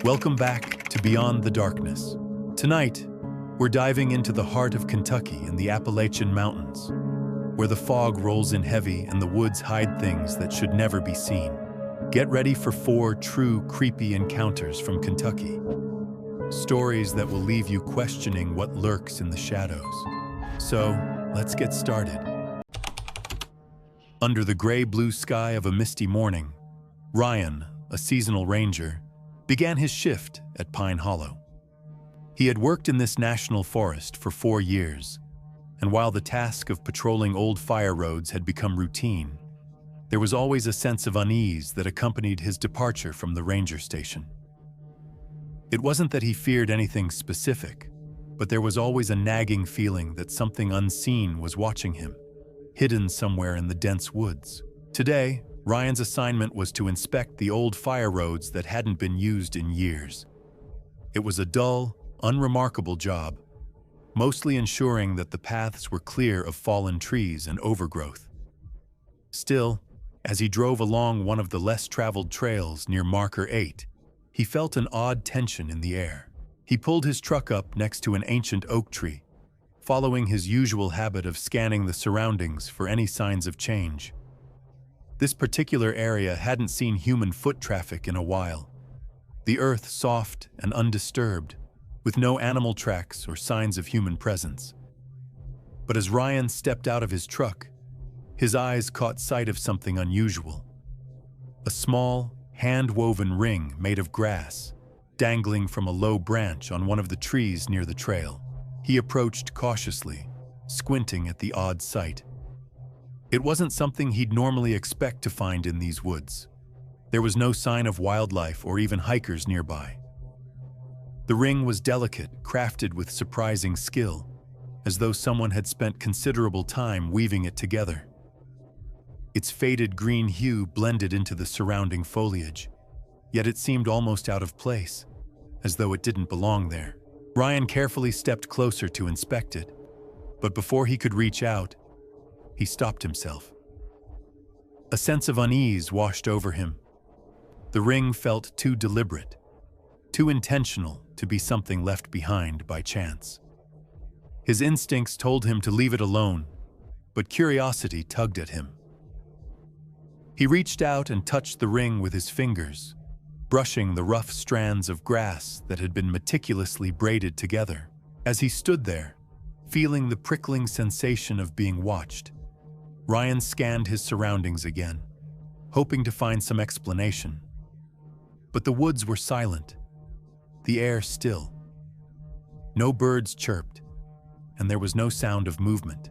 Welcome back to Beyond the Darkness. Tonight, we're diving into the heart of Kentucky in the Appalachian Mountains, where the fog rolls in heavy and the woods hide things that should never be seen. Get ready for 4 true creepy encounters from Kentucky. Stories that will leave you questioning what lurks in the shadows. So, let's get started. Under the gray-blue sky of a misty morning, Ryan, a seasonal ranger, began his shift at Pine Hollow. He had worked in this national forest for 4 years, and while the task of patrolling old fire roads had become routine, there was always a sense of unease that accompanied his departure from the ranger station. It wasn't that he feared anything specific, but there was always a nagging feeling that something unseen was watching him, hidden somewhere in the dense woods. Today, Ryan's assignment was to inspect the old fire roads that hadn't been used in years. It was a dull, unremarkable job, mostly ensuring that the paths were clear of fallen trees and overgrowth. Still, as he drove along one of the less-traveled trails near Marker 8, he felt an odd tension in the air. He pulled his truck up next to an ancient oak tree, following his usual habit of scanning the surroundings for any signs of change. This particular area hadn't seen human foot traffic in a while, the earth soft and undisturbed, with no animal tracks or signs of human presence. But as Ryan stepped out of his truck, his eyes caught sight of something unusual. A small, hand-woven ring made of grass, dangling from a low branch on one of the trees near the trail. He approached cautiously, squinting at the odd sight. It wasn't something he'd normally expect to find in these woods. There was no sign of wildlife or even hikers nearby. The ring was delicate, crafted with surprising skill, as though someone had spent considerable time weaving it together. Its faded green hue blended into the surrounding foliage, yet it seemed almost out of place, as though it didn't belong there. Ryan carefully stepped closer to inspect it, but before he could reach out, he stopped himself. A sense of unease washed over him. The ring felt too deliberate, too intentional to be something left behind by chance. His instincts told him to leave it alone, but curiosity tugged at him. He reached out and touched the ring with his fingers, brushing the rough strands of grass that had been meticulously braided together. As he stood there, feeling the prickling sensation of being watched, Ryan scanned his surroundings again, hoping to find some explanation. But the woods were silent, the air still. No birds chirped, and there was no sound of movement.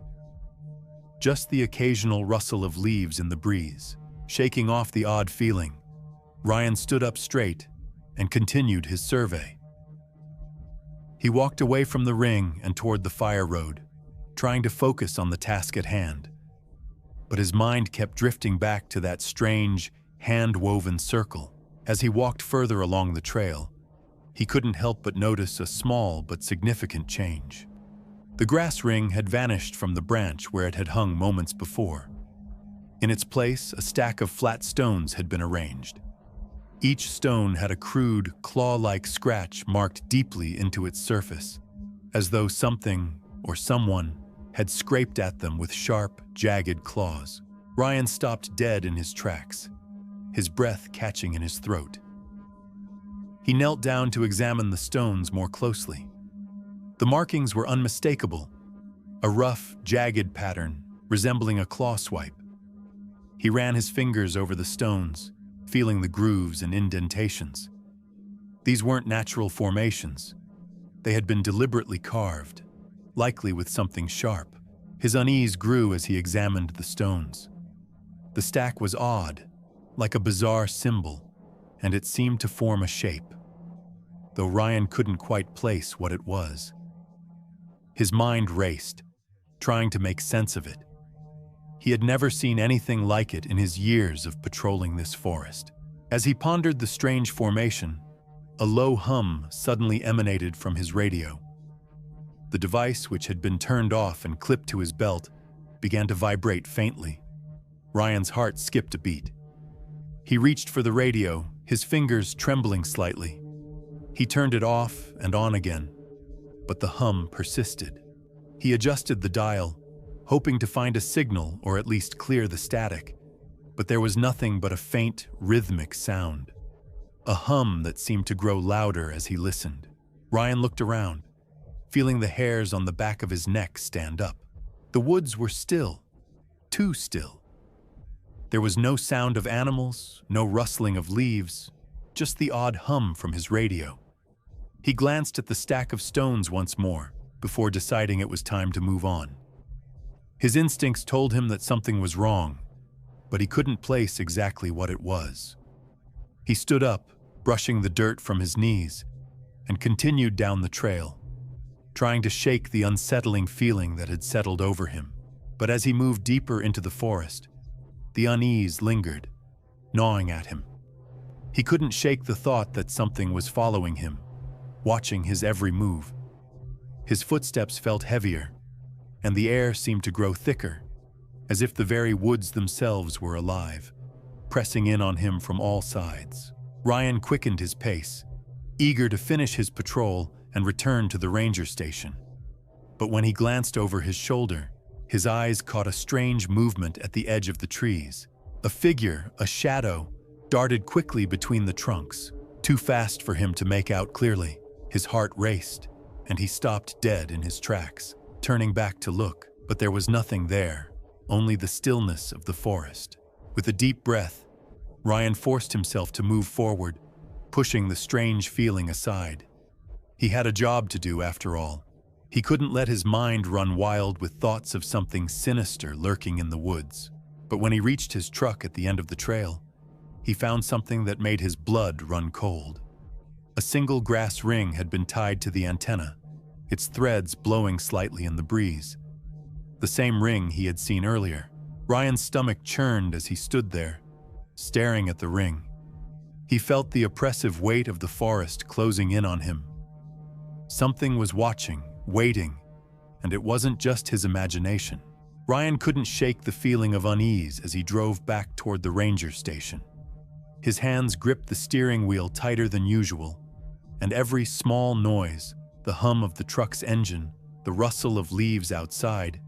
Just the occasional rustle of leaves in the breeze. Shaking off the odd feeling, Ryan stood up straight and continued his survey. He walked away from the ring and toward the fire road, trying to focus on the task at hand. But his mind kept drifting back to that strange, hand-woven circle. As he walked further along the trail, he couldn't help but notice a small but significant change. The grass ring had vanished from the branch where it had hung moments before. In its place, a stack of flat stones had been arranged. Each stone had a crude, claw-like scratch marked deeply into its surface, as though something or someone had scraped at them with sharp, jagged claws. Ryan stopped dead in his tracks, his breath catching in his throat. He knelt down to examine the stones more closely. The markings were unmistakable, a rough, jagged pattern resembling a claw swipe. He ran his fingers over the stones, feeling the grooves and indentations. These weren't natural formations. They had been deliberately carved, likely with something sharp. His unease grew as he examined the stones. The stack was odd, like a bizarre symbol, and it seemed to form a shape, though Ryan couldn't quite place what it was. His mind raced, trying to make sense of it. He had never seen anything like it in his years of patrolling this forest. As he pondered the strange formation, a low hum suddenly emanated from his radio. The device, which had been turned off and clipped to his belt, began to vibrate faintly. Ryan's heart skipped a beat. He reached for the radio, his fingers trembling slightly. He turned it off and on again, but the hum persisted. He adjusted the dial, hoping to find a signal or at least clear the static, but there was nothing but a faint, rhythmic sound. A hum that seemed to grow louder as he listened. Ryan looked around, feeling the hairs on the back of his neck stand up. The woods were still, too still. There was no sound of animals, no rustling of leaves, just the odd hum from his radio. He glanced at the stack of stones once more, before deciding it was time to move on. His instincts told him that something was wrong, but he couldn't place exactly what it was. He stood up, brushing the dirt from his knees, and continued down the trail, trying to shake the unsettling feeling that had settled over him. But as he moved deeper into the forest, the unease lingered, gnawing at him. He couldn't shake the thought that something was following him, watching his every move. His footsteps felt heavier, and the air seemed to grow thicker, as if the very woods themselves were alive, pressing in on him from all sides. Ryan quickened his pace, eager to finish his patrol and return to the ranger station. But when he glanced over his shoulder, his eyes caught a strange movement at the edge of the trees. A figure, a shadow, darted quickly between the trunks, too fast for him to make out clearly. His heart raced, and he stopped dead in his tracks, turning back to look. But there was nothing there, only the stillness of the forest. With a deep breath, Ryan forced himself to move forward, pushing the strange feeling aside. He had a job to do, after all. He couldn't let his mind run wild with thoughts of something sinister lurking in the woods. But when he reached his truck at the end of the trail, he found something that made his blood run cold. A single grass ring had been tied to the antenna, its threads blowing slightly in the breeze. The same ring he had seen earlier. Ryan's stomach churned as he stood there, staring at the ring. He felt the oppressive weight of the forest closing in on him. Something was watching, waiting, and it wasn't just his imagination. Ryan couldn't shake the feeling of unease as he drove back toward the ranger station. His hands gripped the steering wheel tighter than usual, and every small noise, the hum of the truck's engine, the rustle of leaves outside,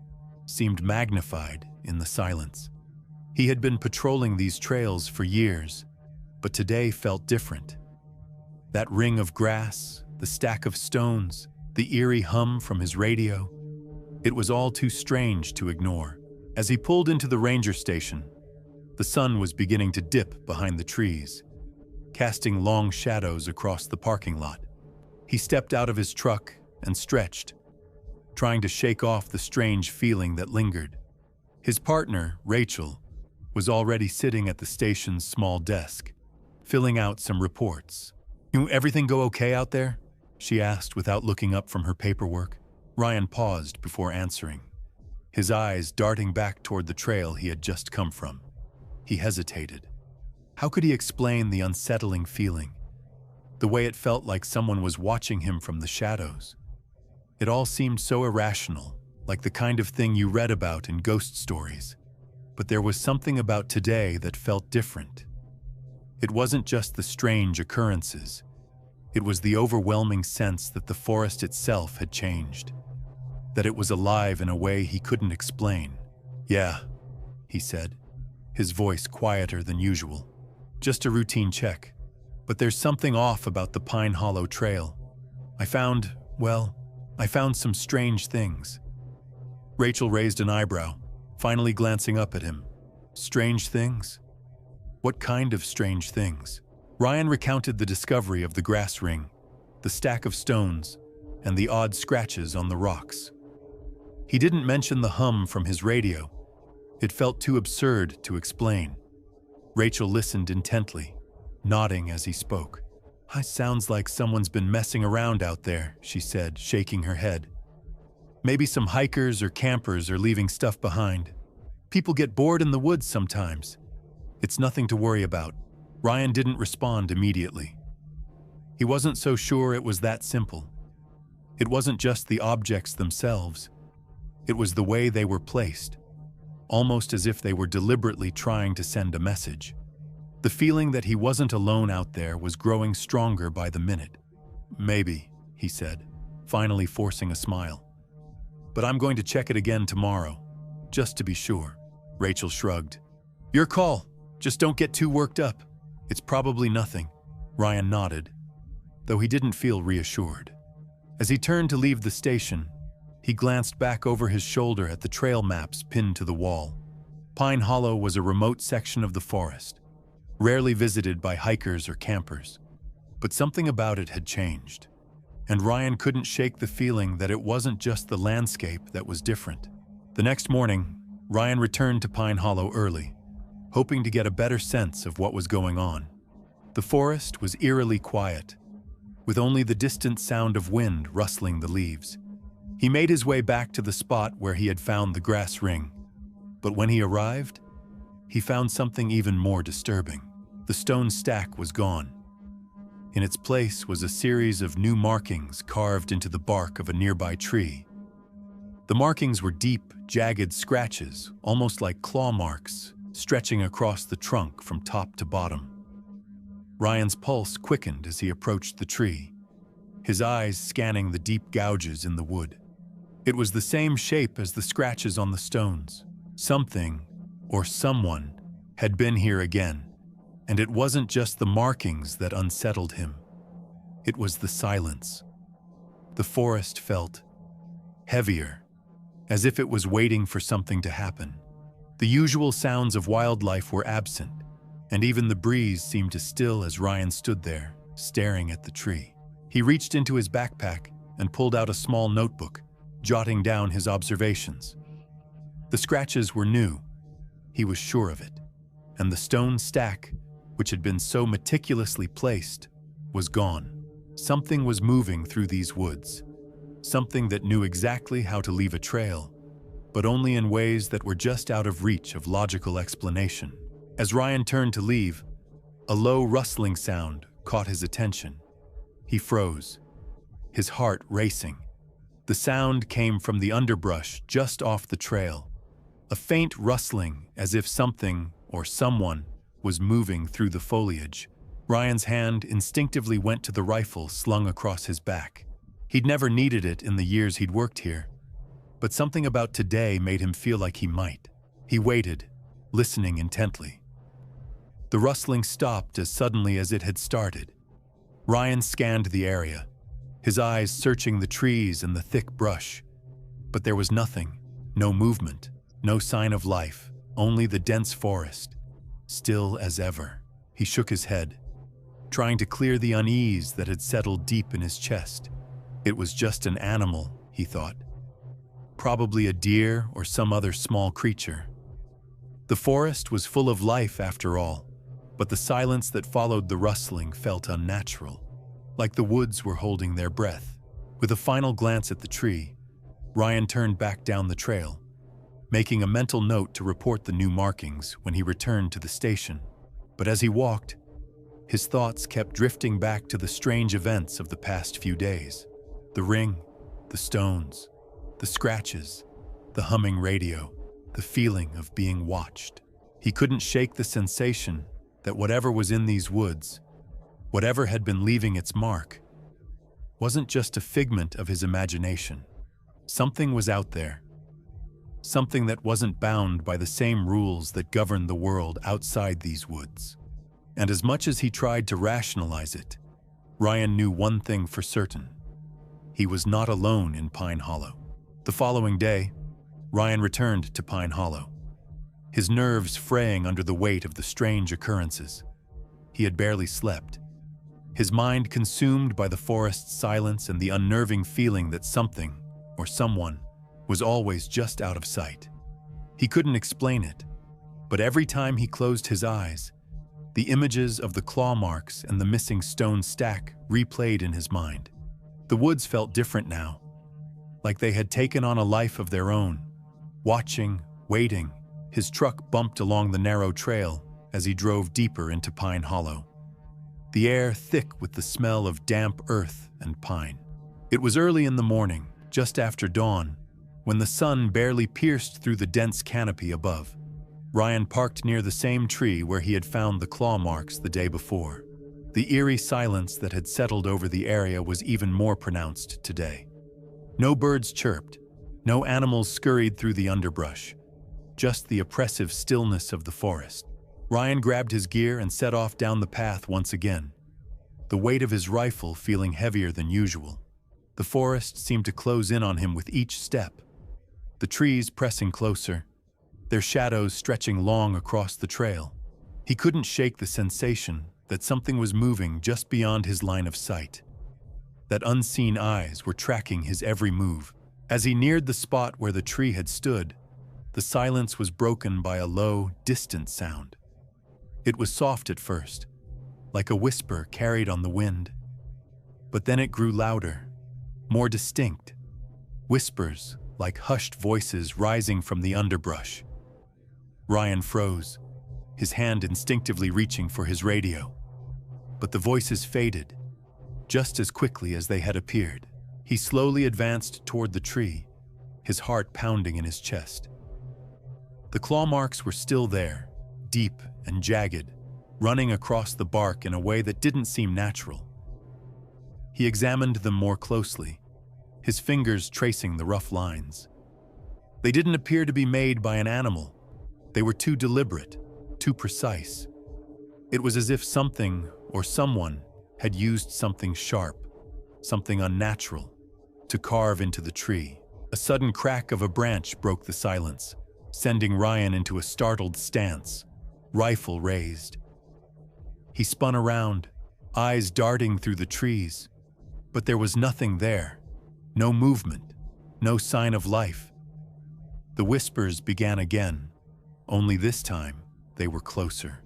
seemed magnified in the silence. He had been patrolling these trails for years, but today felt different. That ring of grass, the stack of stones, the eerie hum from his radio, it was all too strange to ignore. As he pulled into the ranger station, the sun was beginning to dip behind the trees, casting long shadows across the parking lot. He stepped out of his truck and stretched, trying to shake off the strange feeling that lingered. His partner, Rachel, was already sitting at the station's small desk, filling out some reports. "Everything go okay out there?" she asked without looking up from her paperwork. Ryan paused before answering, his eyes darting back toward the trail he had just come from. He hesitated. How could he explain the unsettling feeling? The way it felt like someone was watching him from the shadows. It all seemed so irrational, like the kind of thing you read about in ghost stories. But there was something about today that felt different. It wasn't just the strange occurrences. It was the overwhelming sense that the forest itself had changed, that it was alive in a way he couldn't explain. "Yeah," he said, his voice quieter than usual. "Just a routine check. But there's something off about the Pine Hollow Trail. I found some strange things." Rachel raised an eyebrow, finally glancing up at him. "Strange things? What kind of strange things?" Ryan recounted the discovery of the grass ring, the stack of stones, and the odd scratches on the rocks. He didn't mention the hum from his radio. It felt too absurd to explain. Rachel listened intently, nodding as he spoke. "Sounds like someone's been messing around out there," she said, shaking her head. "Maybe some hikers or campers are leaving stuff behind. People get bored in the woods sometimes. It's nothing to worry about." Ryan didn't respond immediately. He wasn't so sure it was that simple. It wasn't just the objects themselves. It was the way they were placed, almost as if they were deliberately trying to send a message. The feeling that he wasn't alone out there was growing stronger by the minute. Maybe, he said, finally forcing a smile. But I'm going to check it again tomorrow, just to be sure. Rachel shrugged. Your call. Just don't get too worked up. It's probably nothing. Ryan nodded, though he didn't feel reassured. As he turned to leave the station, he glanced back over his shoulder at the trail maps pinned to the wall. Pine Hollow was a remote section of the forest, rarely visited by hikers or campers. But something about it had changed, and Ryan couldn't shake the feeling that it wasn't just the landscape that was different. The next morning, Ryan returned to Pine Hollow early, hoping to get a better sense of what was going on. The forest was eerily quiet, with only the distant sound of wind rustling the leaves. He made his way back to the spot where he had found the grass ring, but when he arrived, he found something even more disturbing. The stone stack was gone. In its place was a series of new markings carved into the bark of a nearby tree. The markings were deep, jagged scratches, almost like claw marks, stretching across the trunk from top to bottom. Ryan's pulse quickened as he approached the tree, his eyes scanning the deep gouges in the wood. It was the same shape as the scratches on the stones. Something, or someone, had been here again. And it wasn't just the markings that unsettled him. It was the silence. The forest felt heavier, as if it was waiting for something to happen. The usual sounds of wildlife were absent, and even the breeze seemed to still as Ryan stood there, staring at the tree. He reached into his backpack and pulled out a small notebook, jotting down his observations. The scratches were new, he was sure of it, and the stone stack, which had been so meticulously placed, was gone. Something was moving through these woods, something that knew exactly how to leave a trail, but only in ways that were just out of reach of logical explanation. As Ryan turned to leave, a low rustling sound caught his attention. He froze, his heart racing. The sound came from the underbrush just off the trail, a faint rustling as if something or someone was moving through the foliage. Ryan's hand instinctively went to the rifle slung across his back. He'd never needed it in the years he'd worked here, but something about today made him feel like he might. He waited, listening intently. The rustling stopped as suddenly as it had started. Ryan scanned the area, his eyes searching the trees and the thick brush. But there was nothing, no movement, no sign of life, only the dense forest, still as ever. He shook his head, trying to clear the unease that had settled deep in his chest. It was just an animal, he thought. Probably a deer or some other small creature. The forest was full of life after all, but the silence that followed the rustling felt unnatural, like the woods were holding their breath. With a final glance at the tree, Ryan turned back down the trail, making a mental note to report the new markings when he returned to the station. But as he walked, his thoughts kept drifting back to the strange events of the past few days. The ring, the stones, the scratches, the humming radio, the feeling of being watched. He couldn't shake the sensation that whatever was in these woods, whatever had been leaving its mark, wasn't just a figment of his imagination. Something was out there. Something that wasn't bound by the same rules that govern the world outside these woods. And as much as he tried to rationalize it, Ryan knew one thing for certain. He was not alone in Pine Hollow. The following day, Ryan returned to Pine Hollow, his nerves fraying under the weight of the strange occurrences. He had barely slept, his mind consumed by the forest's silence and the unnerving feeling that something, or someone, was always just out of sight. He couldn't explain it, but every time he closed his eyes, the images of the claw marks and the missing stone stack replayed in his mind. The woods felt different now, like they had taken on a life of their own. Watching, waiting, his truck bumped along the narrow trail as he drove deeper into Pine Hollow, the air thick with the smell of damp earth and pine. It was early in the morning, just after dawn, when the sun barely pierced through the dense canopy above. Ryan parked near the same tree where he had found the claw marks the day before. The eerie silence that had settled over the area was even more pronounced today. No birds chirped, no animals scurried through the underbrush, just the oppressive stillness of the forest. Ryan grabbed his gear and set off down the path once again, the weight of his rifle feeling heavier than usual. The forest seemed to close in on him with each step, the trees pressing closer, their shadows stretching long across the trail. He couldn't shake the sensation that something was moving just beyond his line of sight, that unseen eyes were tracking his every move. As he neared the spot where the tree had stood, the silence was broken by a low, distant sound. It was soft at first, like a whisper carried on the wind. But then it grew louder, more distinct, whispers like hushed voices rising from the underbrush. Ryan froze, his hand instinctively reaching for his radio. But the voices faded, just as quickly as they had appeared. He slowly advanced toward the tree, his heart pounding in his chest. The claw marks were still there, deep and jagged, running across the bark in a way that didn't seem natural. He examined them more closely, his fingers tracing the rough lines. They didn't appear to be made by an animal. They were too deliberate, too precise. It was as if something or someone had used something sharp, something unnatural, to carve into the tree. A sudden crack of a branch broke the silence, sending Ryan into a startled stance, rifle raised. He spun around, eyes darting through the trees, but there was nothing there, no movement, no sign of life. The whispers began again, only this time they were closer.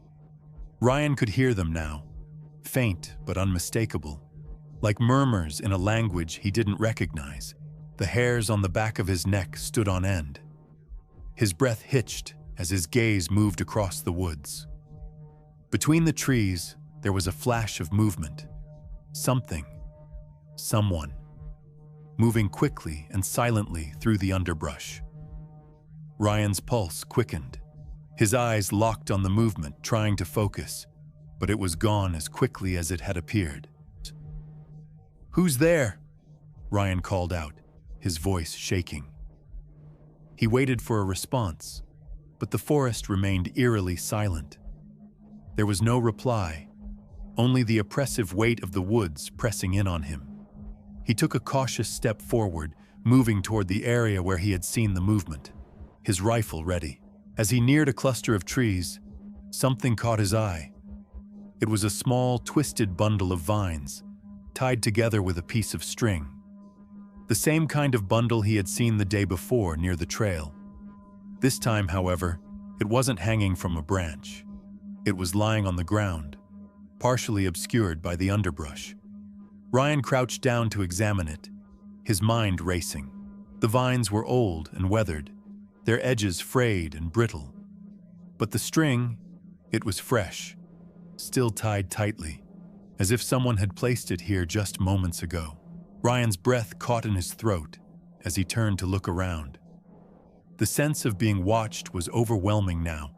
Ryan could hear them now, faint but unmistakable, like murmurs in a language he didn't recognize. The hairs on the back of his neck stood on end. His breath hitched as his gaze moved across the woods. Between the trees, there was a flash of movement. Something, someone, moving quickly and silently through the underbrush. Ryan's pulse quickened. His eyes locked on the movement, trying to focus, but it was gone as quickly as it had appeared. "Who's there?" Ryan called out, his voice shaking. He waited for a response, but the forest remained eerily silent. There was no reply, only the oppressive weight of the woods pressing in on him. He took a cautious step forward, moving toward the area where he had seen the movement, his rifle ready. As he neared a cluster of trees, something caught his eye. It was a small, twisted bundle of vines, tied together with a piece of string. The same kind of bundle he had seen the day before near the trail. This time, however, it wasn't hanging from a branch. It was lying on the ground, partially obscured by the underbrush. Ryan crouched down to examine it, his mind racing. The vines were old and weathered, their edges frayed and brittle. But the string, it was fresh, still tied tightly, as if someone had placed it here just moments ago. Ryan's breath caught in his throat as he turned to look around. The sense of being watched was overwhelming now,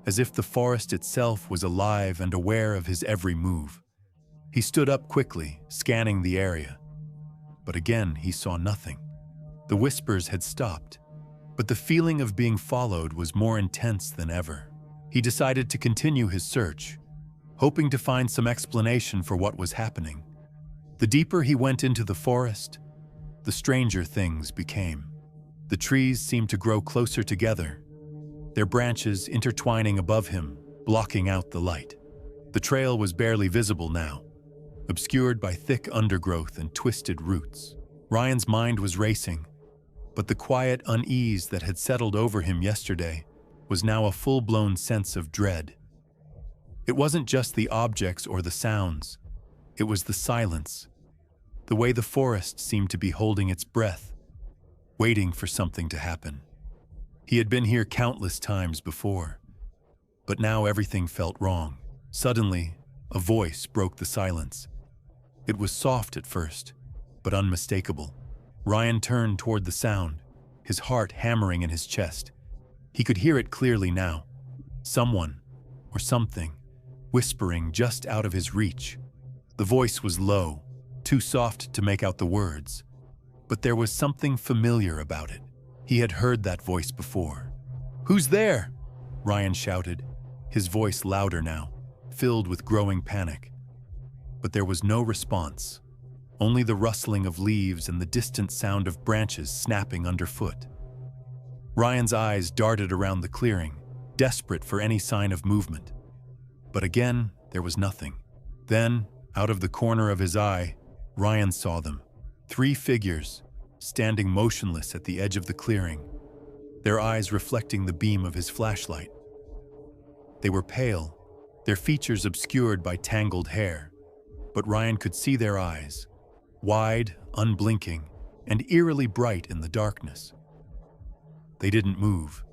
as if the forest itself was alive and aware of his every move. He stood up quickly, scanning the area. But again, he saw nothing. The whispers had stopped, but the feeling of being followed was more intense than ever. He decided to continue his search, hoping to find some explanation for what was happening. The deeper he went into the forest, the stranger things became. The trees seemed to grow closer together, their branches intertwining above him, blocking out the light. The trail was barely visible now, obscured by thick undergrowth and twisted roots. Ryan's mind was racing, but the quiet unease that had settled over him yesterday was now a full-blown sense of dread. It wasn't just the objects or the sounds, it was the silence, the way the forest seemed to be holding its breath, waiting for something to happen. He had been here countless times before, but now everything felt wrong. Suddenly, a voice broke the silence. It was soft at first, but unmistakable. Ryan turned toward the sound, his heart hammering in his chest. He could hear it clearly now. Someone, or something, whispering just out of his reach. The voice was low, too soft to make out the words, but there was something familiar about it. He had heard that voice before. "Who's there?" Ryan shouted, his voice louder now, filled with growing panic. But there was no response, only the rustling of leaves and the distant sound of branches snapping underfoot. Ryan's eyes darted around the clearing, desperate for any sign of movement. But again, there was nothing. Then, out of the corner of his eye, Ryan saw them. 3 figures, standing motionless at the edge of the clearing, their eyes reflecting the beam of his flashlight. They were pale, their features obscured by tangled hair, but Ryan could see their eyes, wide, unblinking, and eerily bright in the darkness. They didn't move,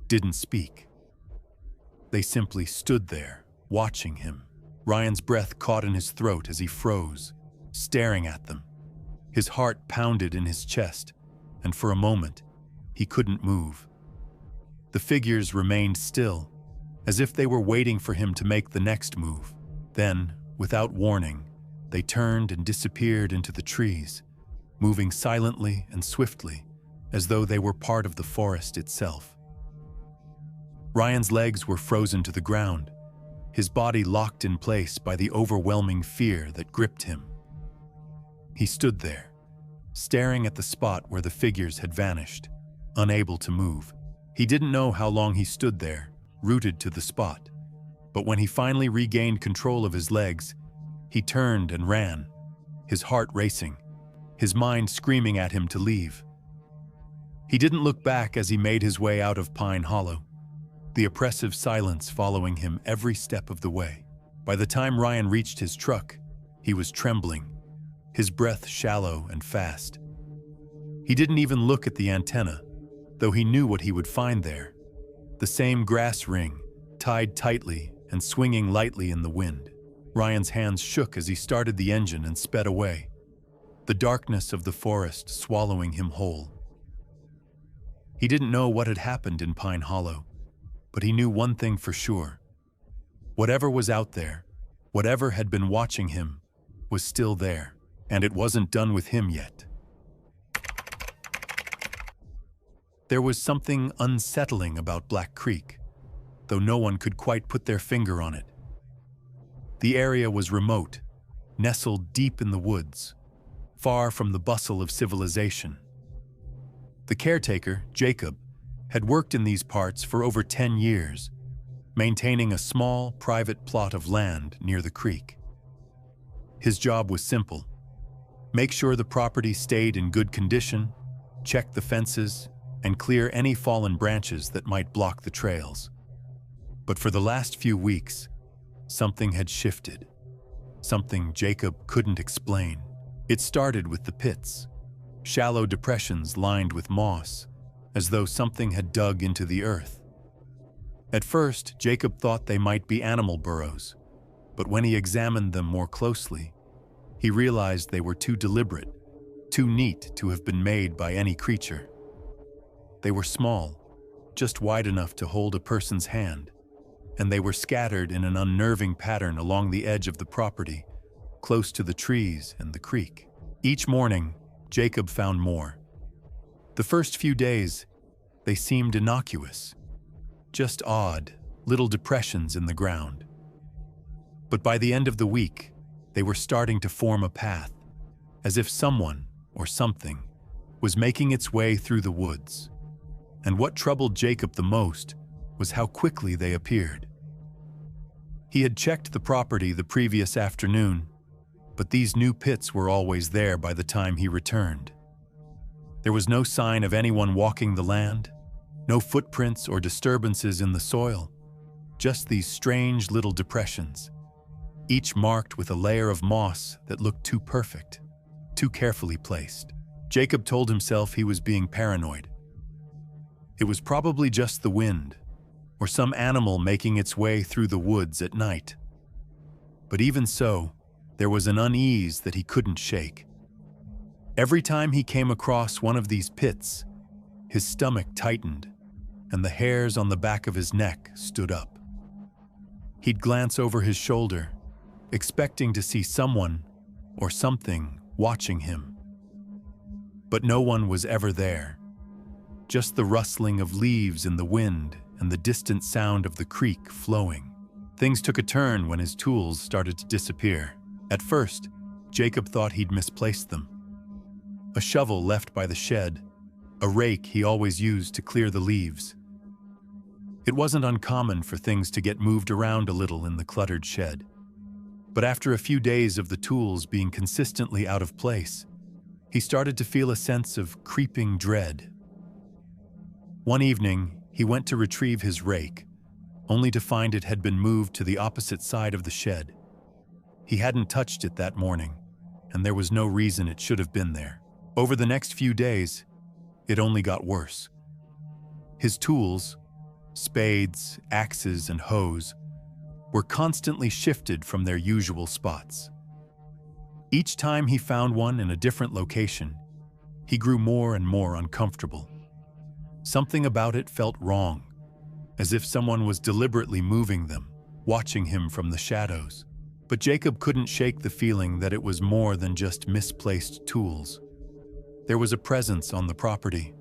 didn't speak. They simply stood there, watching him. Ryan's breath caught in his throat as he froze, staring at them. His heart pounded in his chest, and for a moment, he couldn't move. The figures remained still, as if they were waiting for him to make the next move. Then, without warning, they turned and disappeared into the trees, moving silently and swiftly, as though they were part of the forest itself. Ryan's legs were frozen to the ground, his body locked in place by the overwhelming fear that gripped him. He stood there, staring at the spot where the figures had vanished, unable to move. He didn't know how long he stood there, rooted to the spot, but when he finally regained control of his legs, he turned and ran, his heart racing, his mind screaming at him to leave. He didn't look back as he made his way out of Pine Hollow, the oppressive silence following him every step of the way. By the time Ryan reached his truck, he was trembling, his breath shallow and fast. He didn't even look at the antenna, though he knew what he would find there. The same grass ring, tied tightly and swinging lightly in the wind. Ryan's hands shook as he started the engine and sped away, the darkness of the forest swallowing him whole. He didn't know what had happened in Pine Hollow, but he knew one thing for sure. Whatever was out there, whatever had been watching him, was still there, and it wasn't done with him yet. There was something unsettling about Black Creek, though no one could quite put their finger on it. The area was remote, nestled deep in the woods, far from the bustle of civilization. The caretaker, Jacob, had worked in these parts for over 10 years, maintaining a small, private plot of land near the creek. His job was simple: make sure the property stayed in good condition, check the fences, and clear any fallen branches that might block the trails. But for the last few weeks, something had shifted, something Jacob couldn't explain. It started with the pits, shallow depressions lined with moss, as though something had dug into the earth. At first, Jacob thought they might be animal burrows, but when he examined them more closely, he realized they were too deliberate, too neat to have been made by any creature. They were small, just wide enough to hold a person's hand, and they were scattered in an unnerving pattern along the edge of the property, close to the trees and the creek. Each morning, Jacob found more. The first few days, they seemed innocuous, just odd, little depressions in the ground. But by the end of the week, they were starting to form a path, as if someone, or something, was making its way through the woods. And what troubled Jacob the most was how quickly they appeared. He had checked the property the previous afternoon, but these new pits were always there by the time he returned. There was no sign of anyone walking the land, no footprints or disturbances in the soil, just these strange little depressions, each marked with a layer of moss that looked too perfect, too carefully placed. Jacob told himself he was being paranoid. It was probably just the wind, or some animal making its way through the woods at night. But even so, there was an unease that he couldn't shake. Every time he came across one of these pits, his stomach tightened, and the hairs on the back of his neck stood up. He'd glance over his shoulder, expecting to see someone or something watching him. But no one was ever there. Just the rustling of leaves in the wind and the distant sound of the creek flowing. Things took a turn when his tools started to disappear. At first, Jacob thought he'd misplaced them. A shovel left by the shed, a rake he always used to clear the leaves. It wasn't uncommon for things to get moved around a little in the cluttered shed. But after a few days of the tools being consistently out of place, he started to feel a sense of creeping dread. One evening, he went to retrieve his rake, only to find it had been moved to the opposite side of the shed. He hadn't touched it that morning, and there was no reason it should have been there. Over the next few days, it only got worse. His tools, spades, axes, and hoes, were constantly shifted from their usual spots. Each time he found one in a different location, he grew more and more uncomfortable. Something about it felt wrong, as if someone was deliberately moving them, watching him from the shadows. But Jacob couldn't shake the feeling that it was more than just misplaced tools. There was a presence on the property,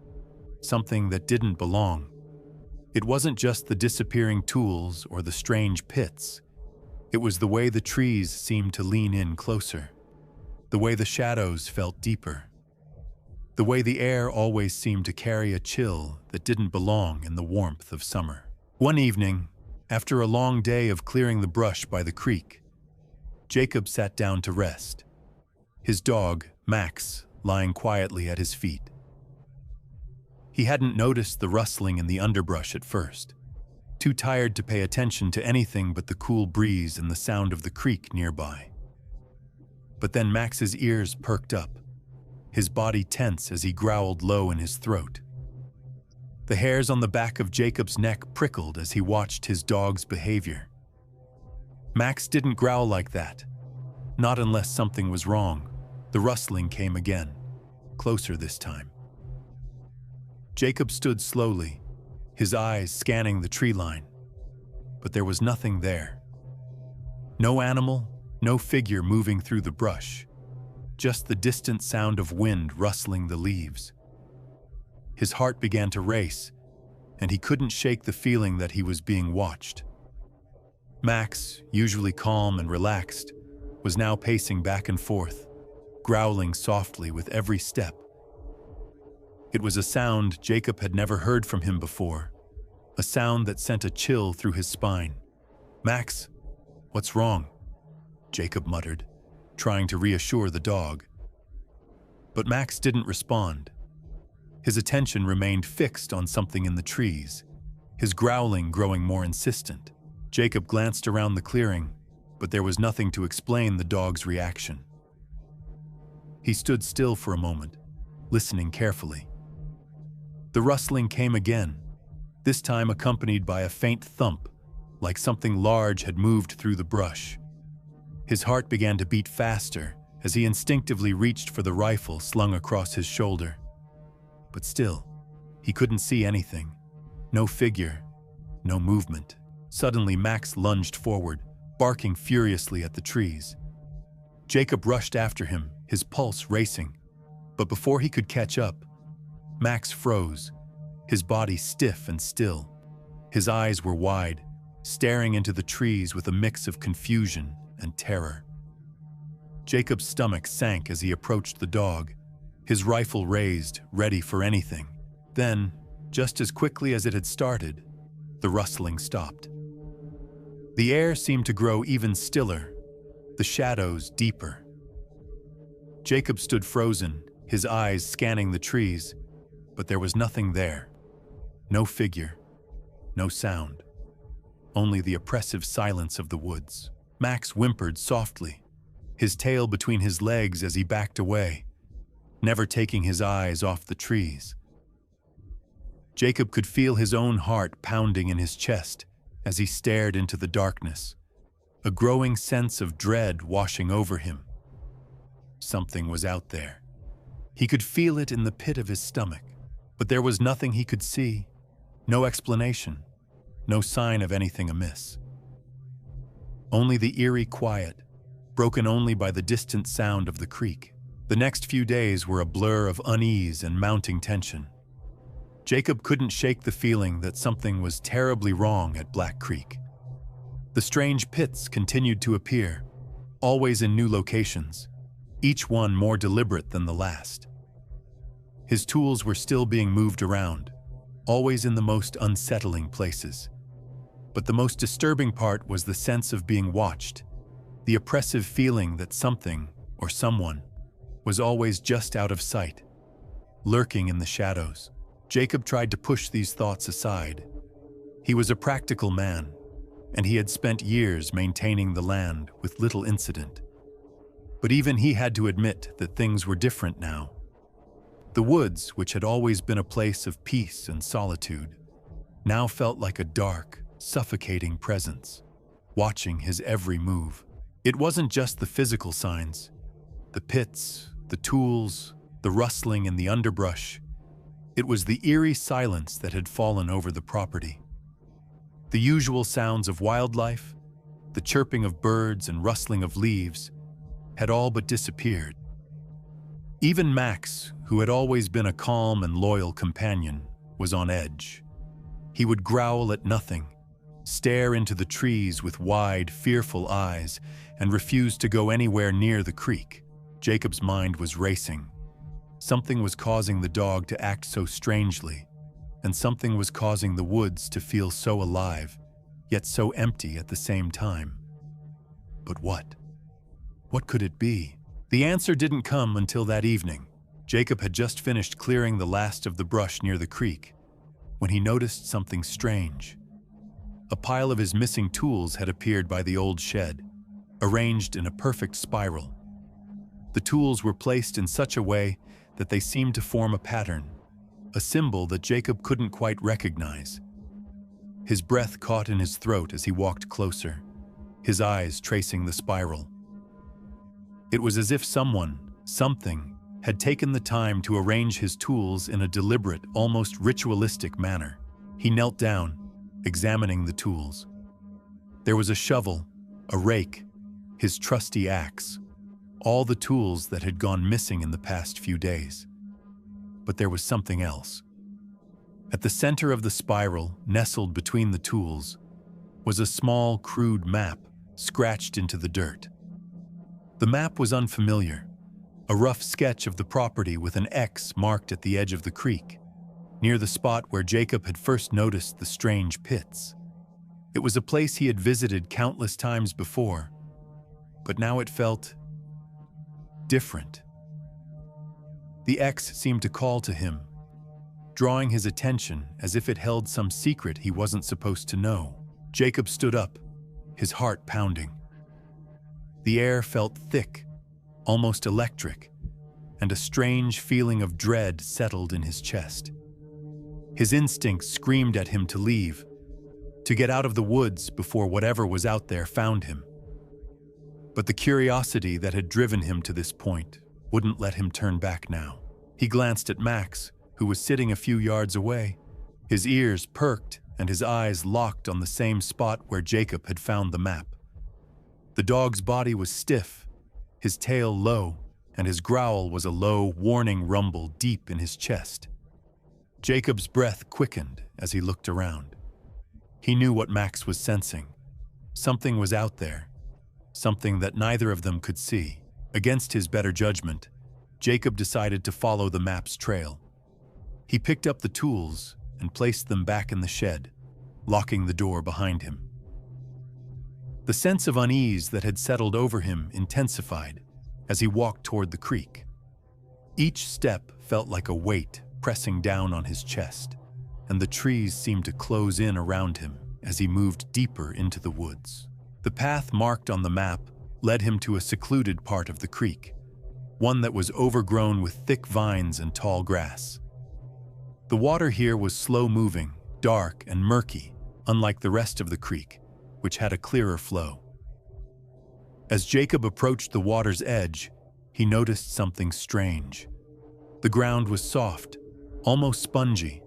something that didn't belong. It wasn't just the disappearing tools or the strange pits. It was the way the trees seemed to lean in closer, the way the shadows felt deeper, the way the air always seemed to carry a chill that didn't belong in the warmth of summer. One evening, after a long day of clearing the brush by the creek, Jacob sat down to rest, his dog, Max, lying quietly at his feet. He hadn't noticed the rustling in the underbrush at first, too tired to pay attention to anything but the cool breeze and the sound of the creek nearby. But then Max's ears perked up, his body tense as he growled low in his throat. The hairs on the back of Jacob's neck prickled as he watched his dog's behavior. Max didn't growl like that, not unless something was wrong. The rustling came again, closer this time. Jacob stood slowly, his eyes scanning the tree line, but there was nothing there. No animal, no figure moving through the brush, just the distant sound of wind rustling the leaves. His heart began to race, and he couldn't shake the feeling that he was being watched. Max, usually calm and relaxed, was now pacing back and forth, growling softly with every step. It was a sound Jacob had never heard from him before, a sound that sent a chill through his spine. "Max, what's wrong?" Jacob muttered, trying to reassure the dog. But Max didn't respond. His attention remained fixed on something in the trees, his growling growing more insistent. Jacob glanced around the clearing, but there was nothing to explain the dog's reaction. He stood still for a moment, listening carefully. The rustling came again, this time accompanied by a faint thump, like something large had moved through the brush. His heart began to beat faster as he instinctively reached for the rifle slung across his shoulder. But still, he couldn't see anything. No figure, no movement. Suddenly, Max lunged forward, barking furiously at the trees. Jacob rushed after him, his pulse racing. But before he could catch up, Max froze, his body stiff and still. His eyes were wide, staring into the trees with a mix of confusion and terror. Jacob's stomach sank as he approached the dog, his rifle raised, ready for anything. Then, just as quickly as it had started, the rustling stopped. The air seemed to grow even stiller, the shadows deeper. Jacob stood frozen, his eyes scanning the trees, but there was nothing there. No figure, no sound, only the oppressive silence of the woods. Max whimpered softly, his tail between his legs as he backed away, never taking his eyes off the trees. Jacob could feel his own heart pounding in his chest as he stared into the darkness, a growing sense of dread washing over him. Something was out there. He could feel it in the pit of his stomach, but there was nothing he could see, no explanation, no sign of anything amiss. Only the eerie quiet, broken only by the distant sound of the creek. The next few days were a blur of unease and mounting tension. Jacob couldn't shake the feeling that something was terribly wrong at Black Creek. The strange pits continued to appear, always in new locations, each one more deliberate than the last. His tools were still being moved around, always in the most unsettling places. But the most disturbing part was the sense of being watched, the oppressive feeling that something, or someone, was always just out of sight, lurking in the shadows. Jacob tried to push these thoughts aside. He was a practical man, and he had spent years maintaining the land with little incident. But even he had to admit that things were different now. The woods, which had always been a place of peace and solitude, now felt like a dark, suffocating presence, watching his every move. It wasn't just the physical signs, the pits, the tools, the rustling in the underbrush. It was the eerie silence that had fallen over the property. The usual sounds of wildlife, the chirping of birds and rustling of leaves, had all but disappeared. Even Max, who had always been a calm and loyal companion, was on edge. He would growl at nothing, stare into the trees with wide, fearful eyes, and refuse to go anywhere near the creek. Jacob's mind was racing. Something was causing the dog to act so strangely, and something was causing the woods to feel so alive, yet so empty at the same time. But what? What could it be? The answer didn't come until that evening. Jacob had just finished clearing the last of the brush near the creek when he noticed something strange. A pile of his missing tools had appeared by the old shed, arranged in a perfect spiral. The tools were placed in such a way that they seemed to form a pattern, a symbol that Jacob couldn't quite recognize. His breath caught in his throat as he walked closer, his eyes tracing the spiral. It was as if someone, something, had taken the time to arrange his tools in a deliberate, almost ritualistic manner. He knelt down, examining the tools. There was a shovel, a rake, his trusty axe, all the tools that had gone missing in the past few days. But there was something else. At the center of the spiral, nestled between the tools, was a small, crude map scratched into the dirt. The map was unfamiliar, a rough sketch of the property with an X marked at the edge of the creek, near the spot where Jacob had first noticed the strange pits. It was a place he had visited countless times before, but now it felt different. The X seemed to call to him, drawing his attention as if it held some secret he wasn't supposed to know. Jacob stood up, his heart pounding. The air felt thick, almost electric, and a strange feeling of dread settled in his chest. His instincts screamed at him to leave, to get out of the woods before whatever was out there found him. But the curiosity that had driven him to this point wouldn't let him turn back now. He glanced at Max, who was sitting a few yards away. His ears perked and his eyes locked on the same spot where Jacob had found the map. The dog's body was stiff, his tail low, and his growl was a low, warning rumble deep in his chest. Jacob's breath quickened as he looked around. He knew what Max was sensing. Something was out there, something that neither of them could see. Against his better judgment, Jacob decided to follow the map's trail. He picked up the tools and placed them back in the shed, locking the door behind him. The sense of unease that had settled over him intensified as he walked toward the creek. Each step felt like a weight pressing down on his chest, and the trees seemed to close in around him as he moved deeper into the woods. The path marked on the map led him to a secluded part of the creek, one that was overgrown with thick vines and tall grass. The water here was slow-moving, dark and murky, unlike the rest of the creek, which had a clearer flow. As Jacob approached the water's edge, he noticed something strange. The ground was soft, almost spongy,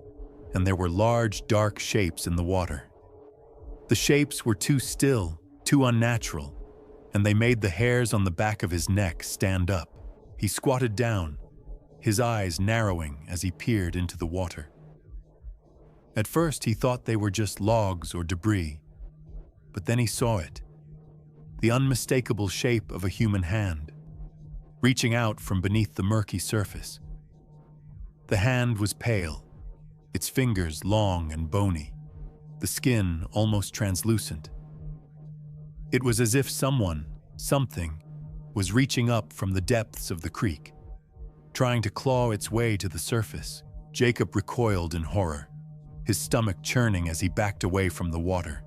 and there were large, dark shapes in the water. The shapes were too still, too unnatural, and they made the hairs on the back of his neck stand up. He squatted down, his eyes narrowing as he peered into the water. At first, he thought they were just logs or debris, but then he saw it, the unmistakable shape of a human hand, reaching out from beneath the murky surface. The hand was pale, its fingers long and bony, the skin almost translucent. It was as if something, was reaching up from the depths of the creek, trying to claw its way to the surface. Jacob recoiled in horror, his stomach churning as he backed away from the water.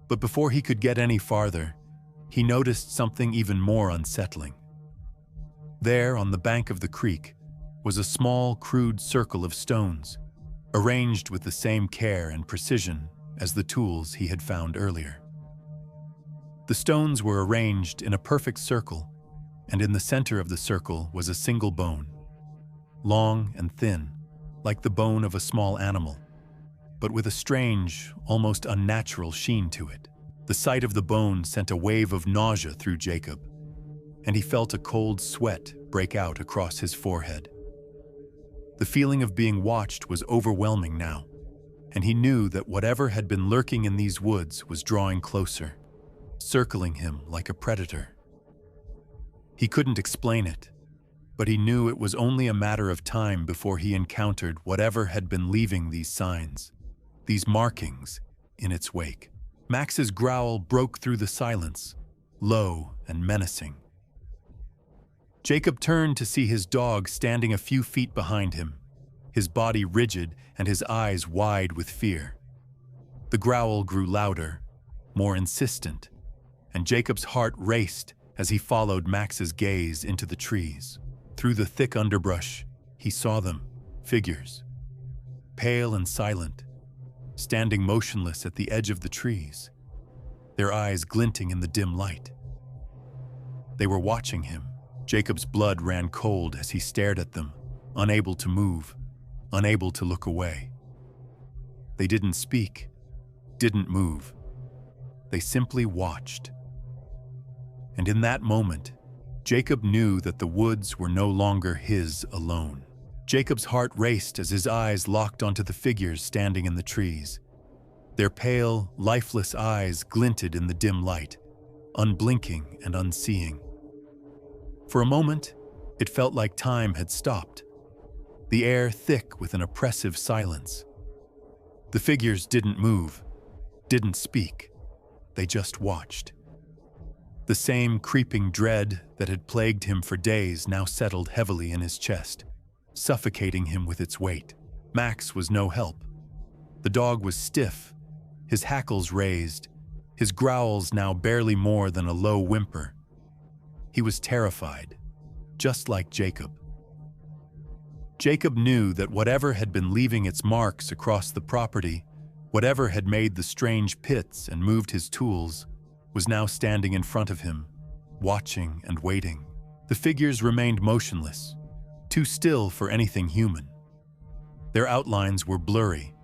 But before he could get any farther, he noticed something even more unsettling. There, on the bank of the creek, was a small, crude circle of stones, arranged with the same care and precision as the tools he had found earlier. The stones were arranged in a perfect circle, and in the center of the circle was a single bone, long and thin, like the bone of a small animal, but with a strange, almost unnatural sheen to it. The sight of the bone sent a wave of nausea through Jacob, and he felt a cold sweat break out across his forehead. The feeling of being watched was overwhelming now, and he knew that whatever had been lurking in these woods was drawing closer, circling him like a predator. He couldn't explain it, but he knew it was only a matter of time before he encountered whatever had been leaving these signs, these markings, in its wake. Max's growl broke through the silence, low and menacing. Jacob turned to see his dog standing a few feet behind him, his body rigid and his eyes wide with fear. The growl grew louder, more insistent, and Jacob's heart raced as he followed Max's gaze into the trees. Through the thick underbrush, he saw them, figures, pale and silent, standing motionless at the edge of the trees, their eyes glinting in the dim light. They were watching him. Jacob's blood ran cold as he stared at them, unable to move, unable to look away. They didn't speak, didn't move. They simply watched. And in that moment, Jacob knew that the woods were no longer his alone. Jacob's heart raced as his eyes locked onto the figures standing in the trees. Their pale, lifeless eyes glinted in the dim light, unblinking and unseeing. For a moment, it felt like time had stopped, the air thick with an oppressive silence. The figures didn't move, didn't speak. They just watched. The same creeping dread that had plagued him for days now settled heavily in his chest, suffocating him with its weight. Max was no help. The dog was stiff, his hackles raised, his growls now barely more than a low whimper. He was terrified, just like Jacob. Jacob knew that whatever had been leaving its marks across the property, whatever had made the strange pits and moved his tools, was now standing in front of him, watching and waiting. The figures remained motionless, too still for anything human. Their outlines were blurry,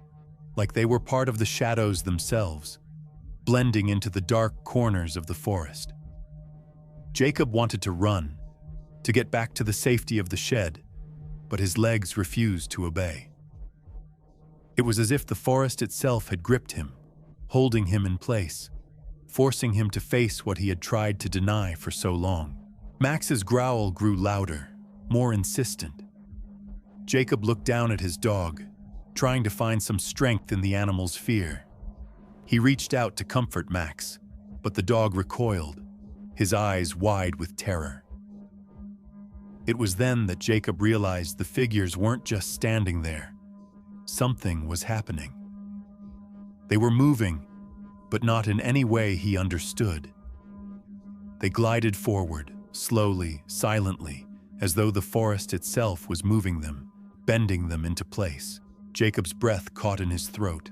like they were part of the shadows themselves, blending into the dark corners of the forest. Jacob wanted to run, to get back to the safety of the shed, but his legs refused to obey. It was as if the forest itself had gripped him, holding him in place, forcing him to face what he had tried to deny for so long. Max's growl grew louder, more insistent. Jacob looked down at his dog, trying to find some strength in the animal's fear. He reached out to comfort Max, but the dog recoiled, his eyes wide with terror. It was then that Jacob realized the figures weren't just standing there. Something was happening. They were moving, but not in any way he understood. They glided forward, slowly, silently, as though the forest itself was moving them, bending them into place. Jacob's breath caught in his throat.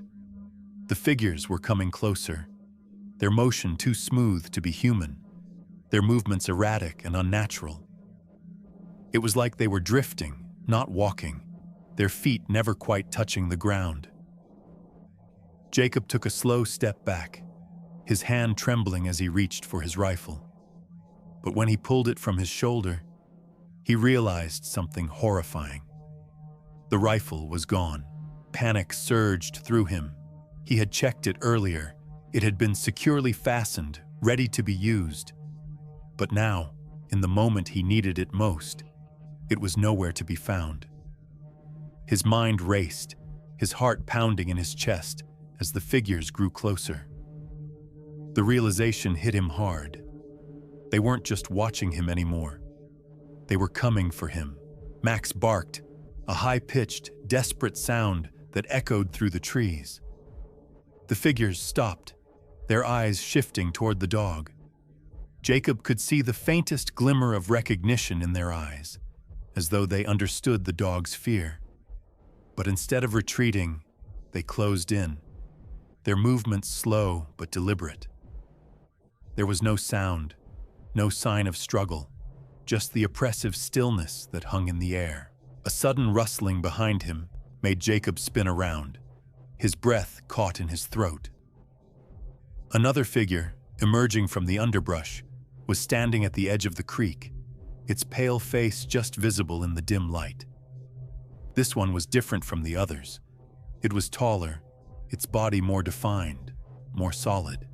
The figures were coming closer, their motion too smooth to be human, their movements erratic and unnatural. It was like they were drifting, not walking, their feet never quite touching the ground. Jacob took a slow step back, his hand trembling as he reached for his rifle. But when he pulled it from his shoulder, he realized something horrifying. The rifle was gone. Panic surged through him. He had checked it earlier. It had been securely fastened, ready to be used. But now, in the moment he needed it most, it was nowhere to be found. His mind raced, his heart pounding in his chest as the figures grew closer. The realization hit him hard. They weren't just watching him anymore. They were coming for him. Max barked, a high-pitched, desperate sound that echoed through the trees. The figures stopped, their eyes shifting toward the dog. Jacob could see the faintest glimmer of recognition in their eyes, as though they understood the dog's fear. But instead of retreating, they closed in, their movements slow but deliberate. There was no sound, no sign of struggle, just the oppressive stillness that hung in the air. A sudden rustling behind him made Jacob spin around, his breath caught in his throat. Another figure, emerging from the underbrush, was standing at the edge of the creek, its pale face just visible in the dim light. This one was different from the others. It was taller, its body more defined, more solid.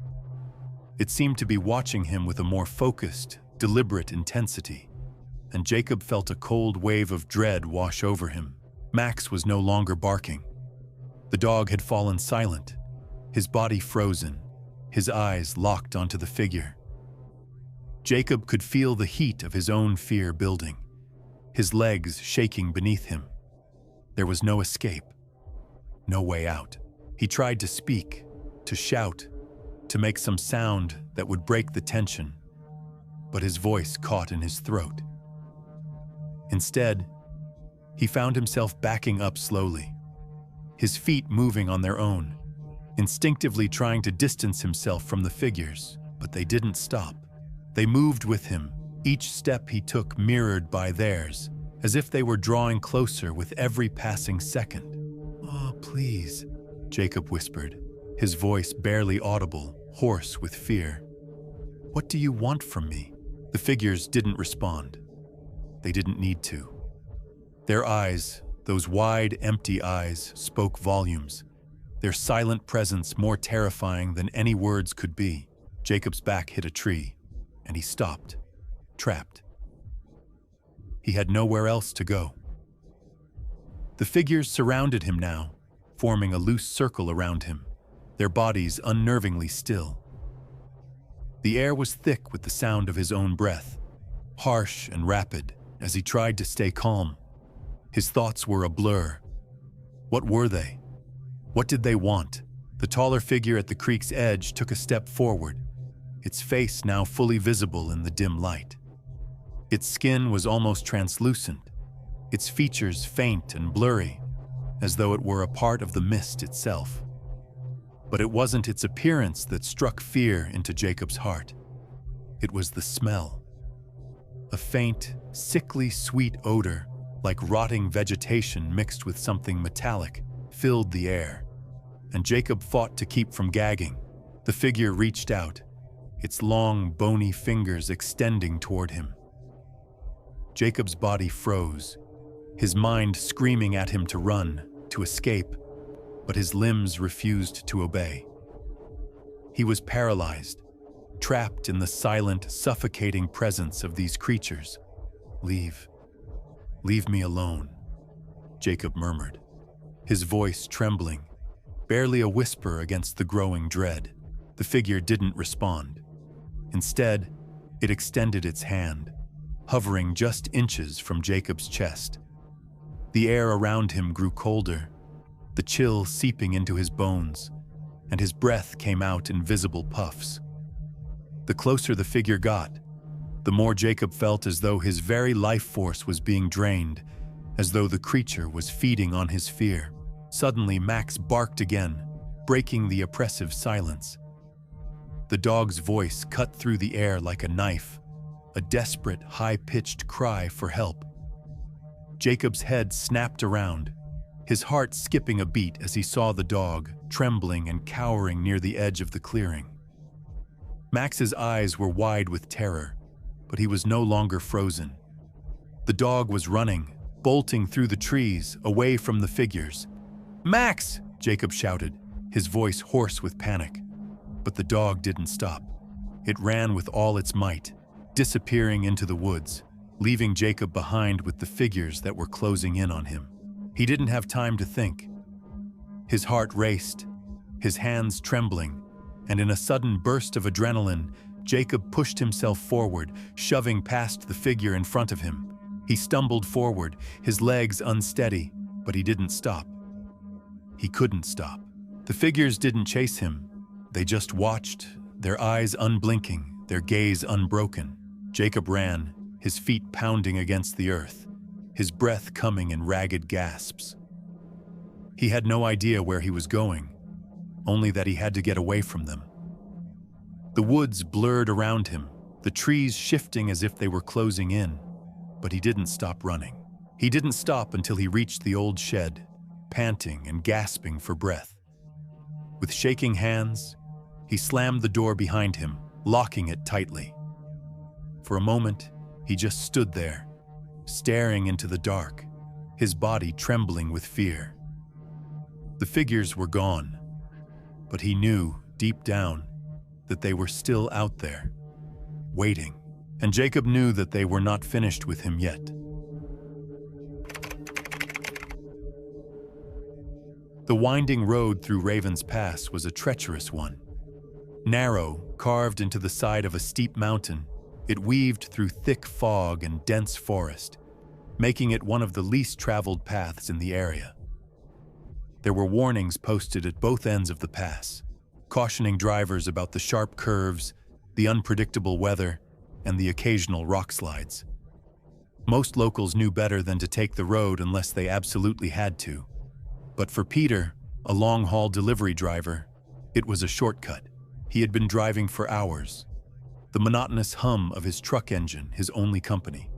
It seemed to be watching him with a more focused, deliberate intensity, and Jacob felt a cold wave of dread wash over him. Max was no longer barking. The dog had fallen silent, his body frozen, his eyes locked onto the figure. Jacob could feel the heat of his own fear building, his legs shaking beneath him. There was no escape, no way out. He tried to speak, to shout, to make some sound that would break the tension, but his voice caught in his throat. Instead, he found himself backing up slowly, his feet moving on their own, instinctively trying to distance himself from the figures, but they didn't stop. They moved with him, each step he took mirrored by theirs, as if they were drawing closer with every passing second. "Oh, please," Jacob whispered, his voice barely audible, hoarse with fear. "What do you want from me?" The figures didn't respond. They didn't need to. Their eyes, those wide, empty eyes, spoke volumes, their silent presence more terrifying than any words could be. Jacob's back hit a tree, and he stopped, trapped. He had nowhere else to go. The figures surrounded him now, forming a loose circle around him, their bodies unnervingly still. The air was thick with the sound of his own breath, harsh and rapid, as he tried to stay calm. His thoughts were a blur. What were they? What did they want? The taller figure at the creek's edge took a step forward, its face now fully visible in the dim light. Its skin was almost translucent, its features faint and blurry, as though it were a part of the mist itself. But it wasn't its appearance that struck fear into Jacob's heart. It was the smell. A faint, sickly sweet odor, like rotting vegetation mixed with something metallic, filled the air, and Jacob fought to keep from gagging. The figure reached out, its long, bony fingers extending toward him. Jacob's body froze, his mind screaming at him to run, to escape, but his limbs refused to obey. He was paralyzed, trapped in the silent, suffocating presence of these creatures. Leave me alone," Jacob murmured, his voice trembling, barely a whisper against the growing dread. The figure didn't respond. Instead, it extended its hand, hovering just inches from Jacob's chest. The air around him grew colder, the chill seeping into his bones, and his breath came out in visible puffs. The closer the figure got, the more Jacob felt as though his very life force was being drained, as though the creature was feeding on his fear. Suddenly, Max barked again, breaking the oppressive silence. The dog's voice cut through the air like a knife, a desperate, high-pitched cry for help. Jacob's head snapped around, his heart skipping a beat as he saw the dog, trembling and cowering near the edge of the clearing. Max's eyes were wide with terror, but he was no longer frozen. The dog was running, bolting through the trees, away from the figures. "Max!" Jacob shouted, his voice hoarse with panic. But the dog didn't stop. It ran with all its might, disappearing into the woods, leaving Jacob behind with the figures that were closing in on him. He didn't have time to think. His heart raced, his hands trembling, and in a sudden burst of adrenaline, Jacob pushed himself forward, shoving past the figure in front of him. He stumbled forward, his legs unsteady, but he didn't stop. He couldn't stop. The figures didn't chase him. They just watched, their eyes unblinking, their gaze unbroken. Jacob ran, his feet pounding against the earth, his breath coming in ragged gasps. He had no idea where he was going, only that he had to get away from them. The woods blurred around him, the trees shifting as if they were closing in, but he didn't stop running. He didn't stop until he reached the old shed, panting and gasping for breath. With shaking hands, he slammed the door behind him, locking it tightly. For a moment, he just stood there, staring into the dark, his body trembling with fear. The figures were gone, but he knew, deep down, that they were still out there, waiting, and Jacob knew that they were not finished with him yet. The winding road through Raven's Pass was a treacherous one. Narrow, carved into the side of a steep mountain, it weaved through thick fog and dense forest, making it one of the least traveled paths in the area. There were warnings posted at both ends of the pass, cautioning drivers about the sharp curves, the unpredictable weather, and the occasional rock slides. Most locals knew better than to take the road unless they absolutely had to. But for Peter, a long-haul delivery driver, it was a shortcut. He had been driving for hours, the monotonous hum of his truck engine his only company.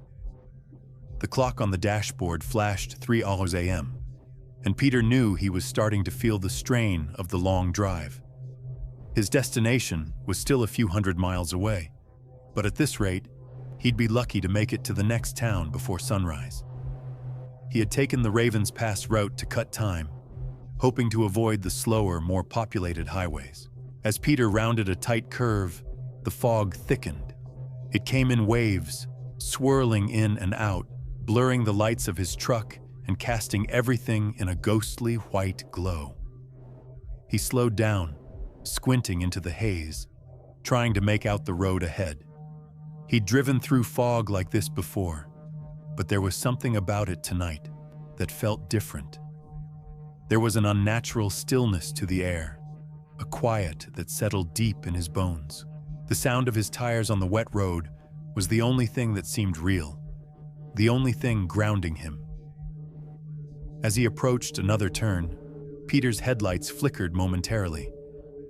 The clock on the dashboard flashed 3 a.m., and Peter knew he was starting to feel the strain of the long drive. His destination was still a few hundred miles away, but at this rate, he'd be lucky to make it to the next town before sunrise. He had taken the Ravens Pass route to cut time, hoping to avoid the slower, more populated highways. As Peter rounded a tight curve, the fog thickened. It came in waves, swirling in and out, blurring the lights of his truck and casting everything in a ghostly white glow. He slowed down, squinting into the haze, trying to make out the road ahead. He'd driven through fog like this before, but there was something about it tonight that felt different. There was an unnatural stillness to the air, a quiet that settled deep in his bones. The sound of his tires on the wet road was the only thing that seemed real, the only thing grounding him. As he approached another turn, Peter's headlights flickered momentarily,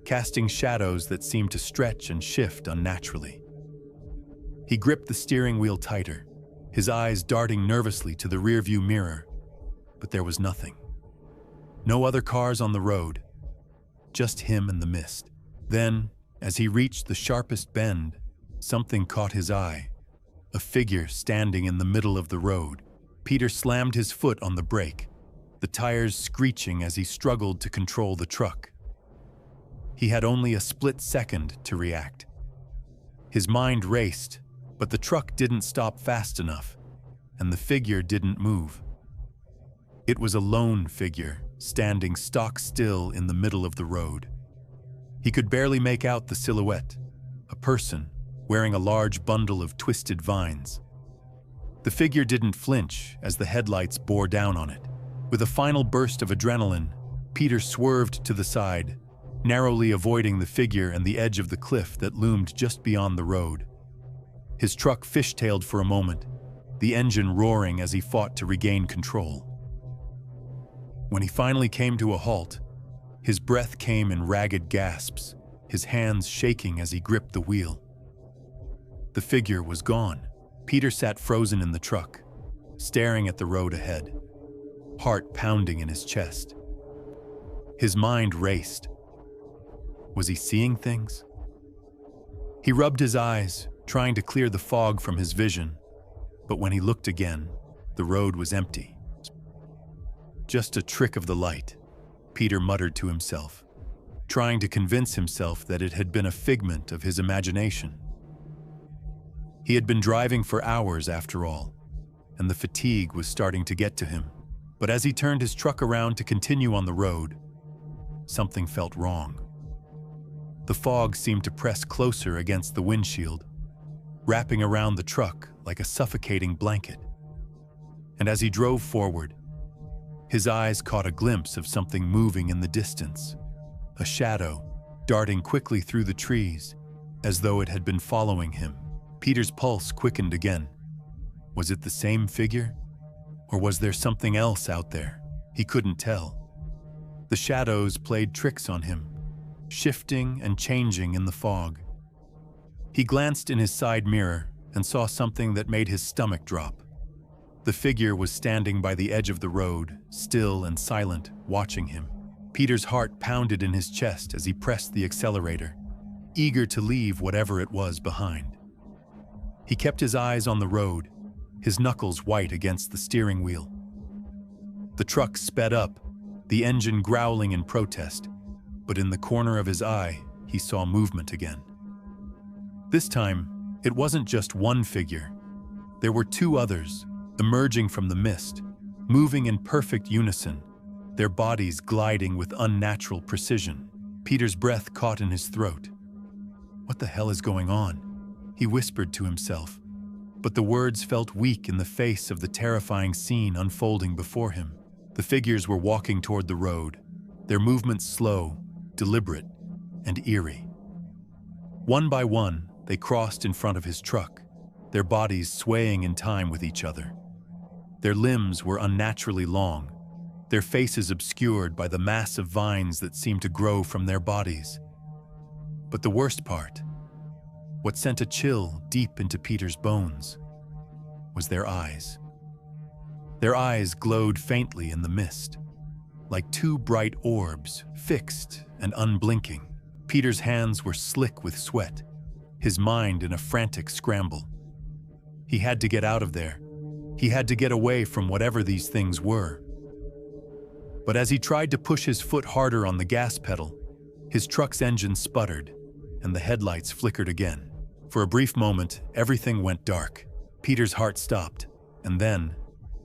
casting shadows that seemed to stretch and shift unnaturally. He gripped the steering wheel tighter, his eyes darting nervously to the rearview mirror, but there was nothing. No other cars on the road, just him and the mist. Then, as he reached the sharpest bend, something caught his eye, a figure standing in the middle of the road. Peter slammed his foot on the brake, the tires screeching as he struggled to control the truck. He had only a split second to react. His mind raced, but the truck didn't stop fast enough, and the figure didn't move. It was a lone figure, standing stock still in the middle of the road. He could barely make out the silhouette, a person wearing a large bundle of twisted vines. The figure didn't flinch as the headlights bore down on it. With a final burst of adrenaline, Peter swerved to the side, narrowly avoiding the figure and the edge of the cliff that loomed just beyond the road. His truck fishtailed for a moment, the engine roaring as he fought to regain control. When he finally came to a halt, his breath came in ragged gasps, his hands shaking as he gripped the wheel. The figure was gone. Peter sat frozen in the truck, staring at the road ahead, heart pounding in his chest. His mind raced. Was he seeing things? He rubbed his eyes, trying to clear the fog from his vision, but when he looked again, the road was empty. Just a trick of the light, Peter muttered to himself, trying to convince himself that it had been a figment of his imagination. He had been driving for hours after all, and the fatigue was starting to get to him. But as he turned his truck around to continue on the road, something felt wrong. The fog seemed to press closer against the windshield, wrapping around the truck like a suffocating blanket. And as he drove forward, his eyes caught a glimpse of something moving in the distance, a shadow darting quickly through the trees, as though it had been following him. Peter's pulse quickened again. Was it the same figure? Or was there something else out there? He couldn't tell. The shadows played tricks on him, shifting and changing in the fog. He glanced in his side mirror and saw something that made his stomach drop. The figure was standing by the edge of the road, still and silent, watching him. Peter's heart pounded in his chest as he pressed the accelerator, eager to leave whatever it was behind. He kept his eyes on the road, his knuckles white against the steering wheel. The truck sped up, the engine growling in protest, but in the corner of his eye, he saw movement again. This time, it wasn't just one figure. There were two others, emerging from the mist, moving in perfect unison, their bodies gliding with unnatural precision. Peter's breath caught in his throat. What the hell is going on? He whispered to himself, but the words felt weak in the face of the terrifying scene unfolding before him. The figures were walking toward the road, their movements slow, deliberate, and eerie. One by one, they crossed in front of his truck, their bodies swaying in time with each other. Their limbs were unnaturally long, their faces obscured by the massive vines that seemed to grow from their bodies. But the worst part, what sent a chill deep into Peter's bones, was their eyes. Their eyes glowed faintly in the mist, like two bright orbs, fixed and unblinking. Peter's hands were slick with sweat, his mind in a frantic scramble. He had to get out of there. He had to get away from whatever these things were. But as he tried to push his foot harder on the gas pedal, his truck's engine sputtered, and the headlights flickered again. For a brief moment, everything went dark. Peter's heart stopped, and then,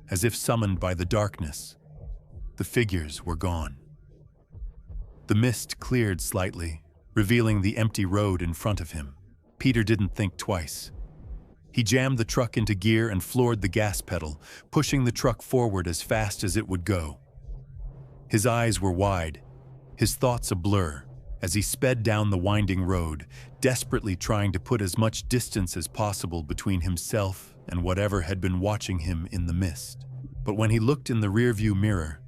as if summoned by the darkness, the figures were gone. The mist cleared slightly, revealing the empty road in front of him. Peter didn't think twice. He jammed the truck into gear and floored the gas pedal, pushing the truck forward as fast as it would go. His eyes were wide, his thoughts a blur, as he sped down the winding road, desperately trying to put as much distance as possible between himself and whatever had been watching him in the mist. But when he looked in the rearview mirror,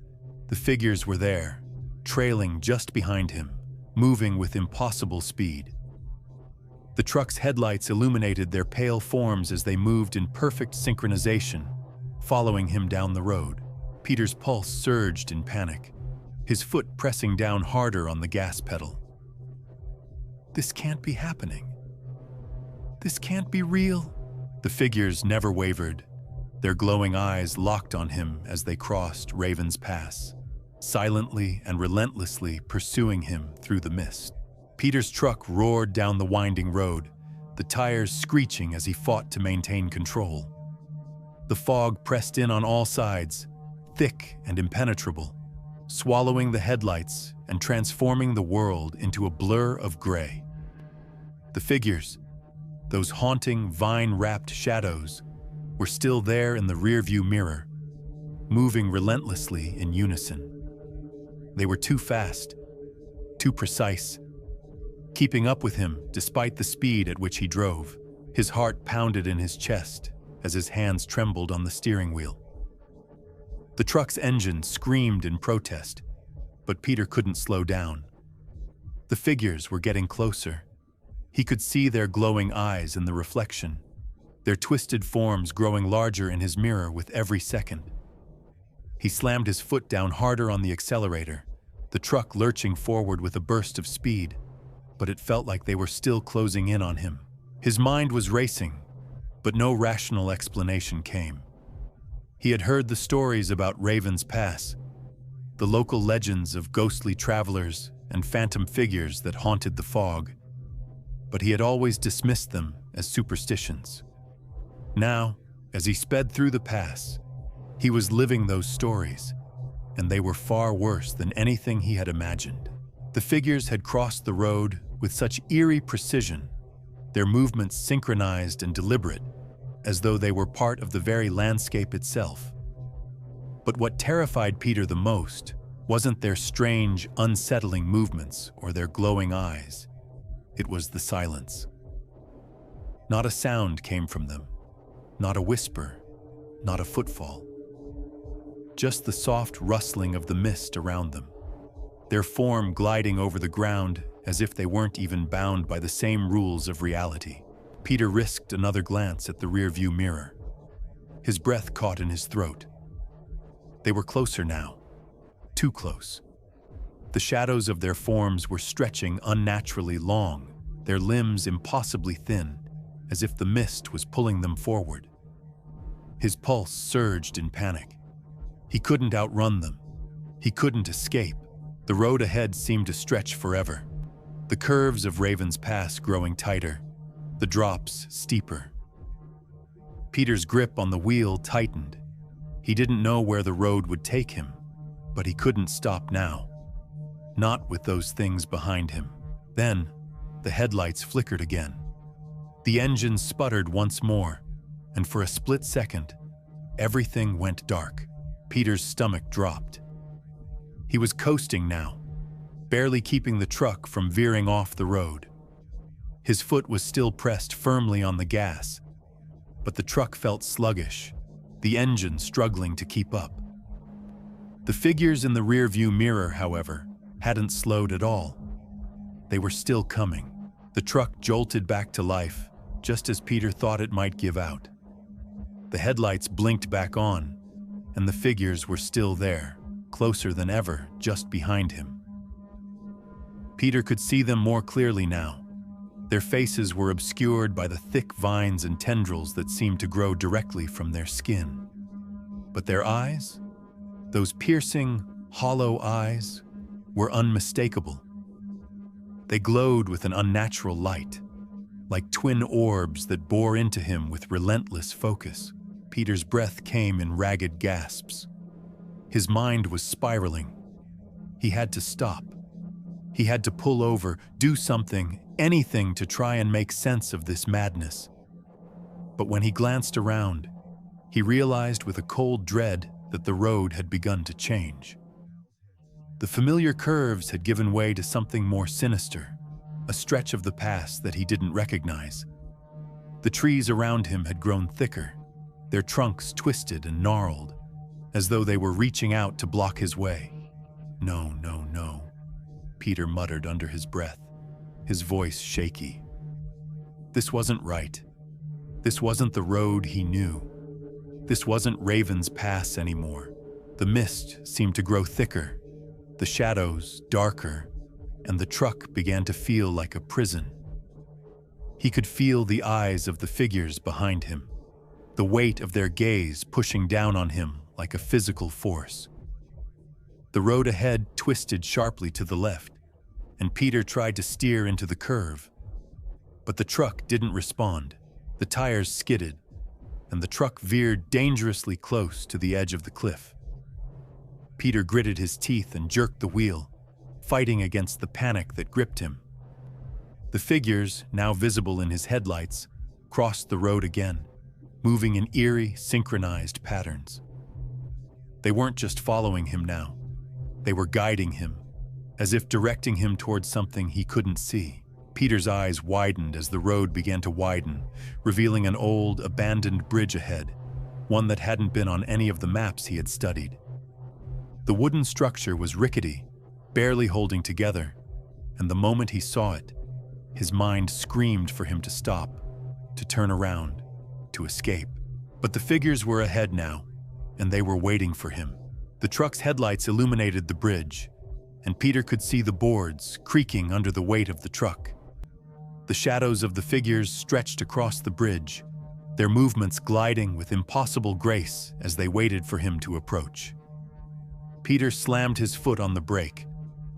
the figures were there, trailing just behind him, moving with impossible speed. The truck's headlights illuminated their pale forms as they moved in perfect synchronization, following him down the road. Peter's pulse surged in panic, his foot pressing down harder on the gas pedal. This can't be happening. This can't be real. The figures never wavered, their glowing eyes locked on him as they crossed Raven's Pass, silently and relentlessly pursuing him through the mist. Peter's truck roared down the winding road, the tires screeching as he fought to maintain control. The fog pressed in on all sides, thick and impenetrable, swallowing the headlights and transforming the world into a blur of gray. The figures, those haunting, vine-wrapped shadows, were still there in the rearview mirror, moving relentlessly in unison. They were too fast, too precise, keeping up with him despite the speed at which he drove. His heart pounded in his chest as his hands trembled on the steering wheel. The truck's engine screamed in protest, but Peter couldn't slow down. The figures were getting closer. He could see their glowing eyes in the reflection, their twisted forms growing larger in his mirror with every second. He slammed his foot down harder on the accelerator, the truck lurching forward with a burst of speed. but it felt like they were still closing in on him. His mind was racing, but no rational explanation came. He had heard the stories about Raven's Pass, the local legends of ghostly travelers and phantom figures that haunted the fog, but he had always dismissed them as superstitions. Now, as he sped through the pass, he was living those stories, and they were far worse than anything he had imagined. The figures had crossed the road with such eerie precision, their movements synchronized and deliberate, as though they were part of the very landscape itself. But what terrified Peter the most wasn't their strange, unsettling movements or their glowing eyes. It was the silence. Not a sound came from them, not a whisper, not a footfall. Just the soft rustling of the mist around them, their form gliding over the ground as if they weren't even bound by the same rules of reality. Peter risked another glance at the rearview mirror. His breath caught in his throat. They were closer now, too close. The shadows of their forms were stretching unnaturally long, their limbs impossibly thin, as if the mist was pulling them forward. His pulse surged in panic. He couldn't outrun them. He couldn't escape. The road ahead seemed to stretch forever, the curves of Raven's Pass growing tighter, the drops steeper. Peter's grip on the wheel tightened. He didn't know where the road would take him, but he couldn't stop now. Not with those things behind him. Then, the headlights flickered again. The engine sputtered once more, and for a split second, everything went dark. Peter's stomach dropped. He was coasting now, barely keeping the truck from veering off the road. His foot was still pressed firmly on the gas, but the truck felt sluggish, the engine struggling to keep up. The figures in the rearview mirror, however, hadn't slowed at all. They were still coming. The truck jolted back to life, just as Peter thought it might give out. The headlights blinked back on, and the figures were still there, closer than ever, just behind him. Peter could see them more clearly now. Their faces were obscured by the thick vines and tendrils that seemed to grow directly from their skin. But their eyes, those piercing, hollow eyes, were unmistakable. They glowed with an unnatural light, like twin orbs that bore into him with relentless focus. Peter's breath came in ragged gasps. His mind was spiraling. He had to stop. He had to pull over, do something, anything to try and make sense of this madness. But when he glanced around, he realized with a cold dread that the road had begun to change. The familiar curves had given way to something more sinister, a stretch of the pass that he didn't recognize. The trees around him had grown thicker, their trunks twisted and gnarled, as though they were reaching out to block his way. No, no, no, Peter muttered under his breath, his voice shaky. This wasn't right. This wasn't the road he knew. This wasn't Raven's Pass anymore. The mist seemed to grow thicker, the shadows darker, and the truck began to feel like a prison. He could feel the eyes of the figures behind him, the weight of their gaze pushing down on him like a physical force. The road ahead twisted sharply to the left, and Peter tried to steer into the curve. But the truck didn't respond. The tires skidded, and the truck veered dangerously close to the edge of the cliff. Peter gritted his teeth and jerked the wheel, fighting against the panic that gripped him. The figures, now visible in his headlights, crossed the road again, moving in eerie, synchronized patterns. They weren't just following him now. They were guiding him, as if directing him towards something he couldn't see. Peter's eyes widened as the road began to widen, revealing an old, abandoned bridge ahead, one that hadn't been on any of the maps he had studied. The wooden structure was rickety, barely holding together, and the moment he saw it, his mind screamed for him to stop, to turn around, to escape. But the figures were ahead now, and they were waiting for him. The truck's headlights illuminated the bridge, and Peter could see the boards creaking under the weight of the truck. The shadows of the figures stretched across the bridge, their movements gliding with impossible grace as they waited for him to approach. Peter slammed his foot on the brake,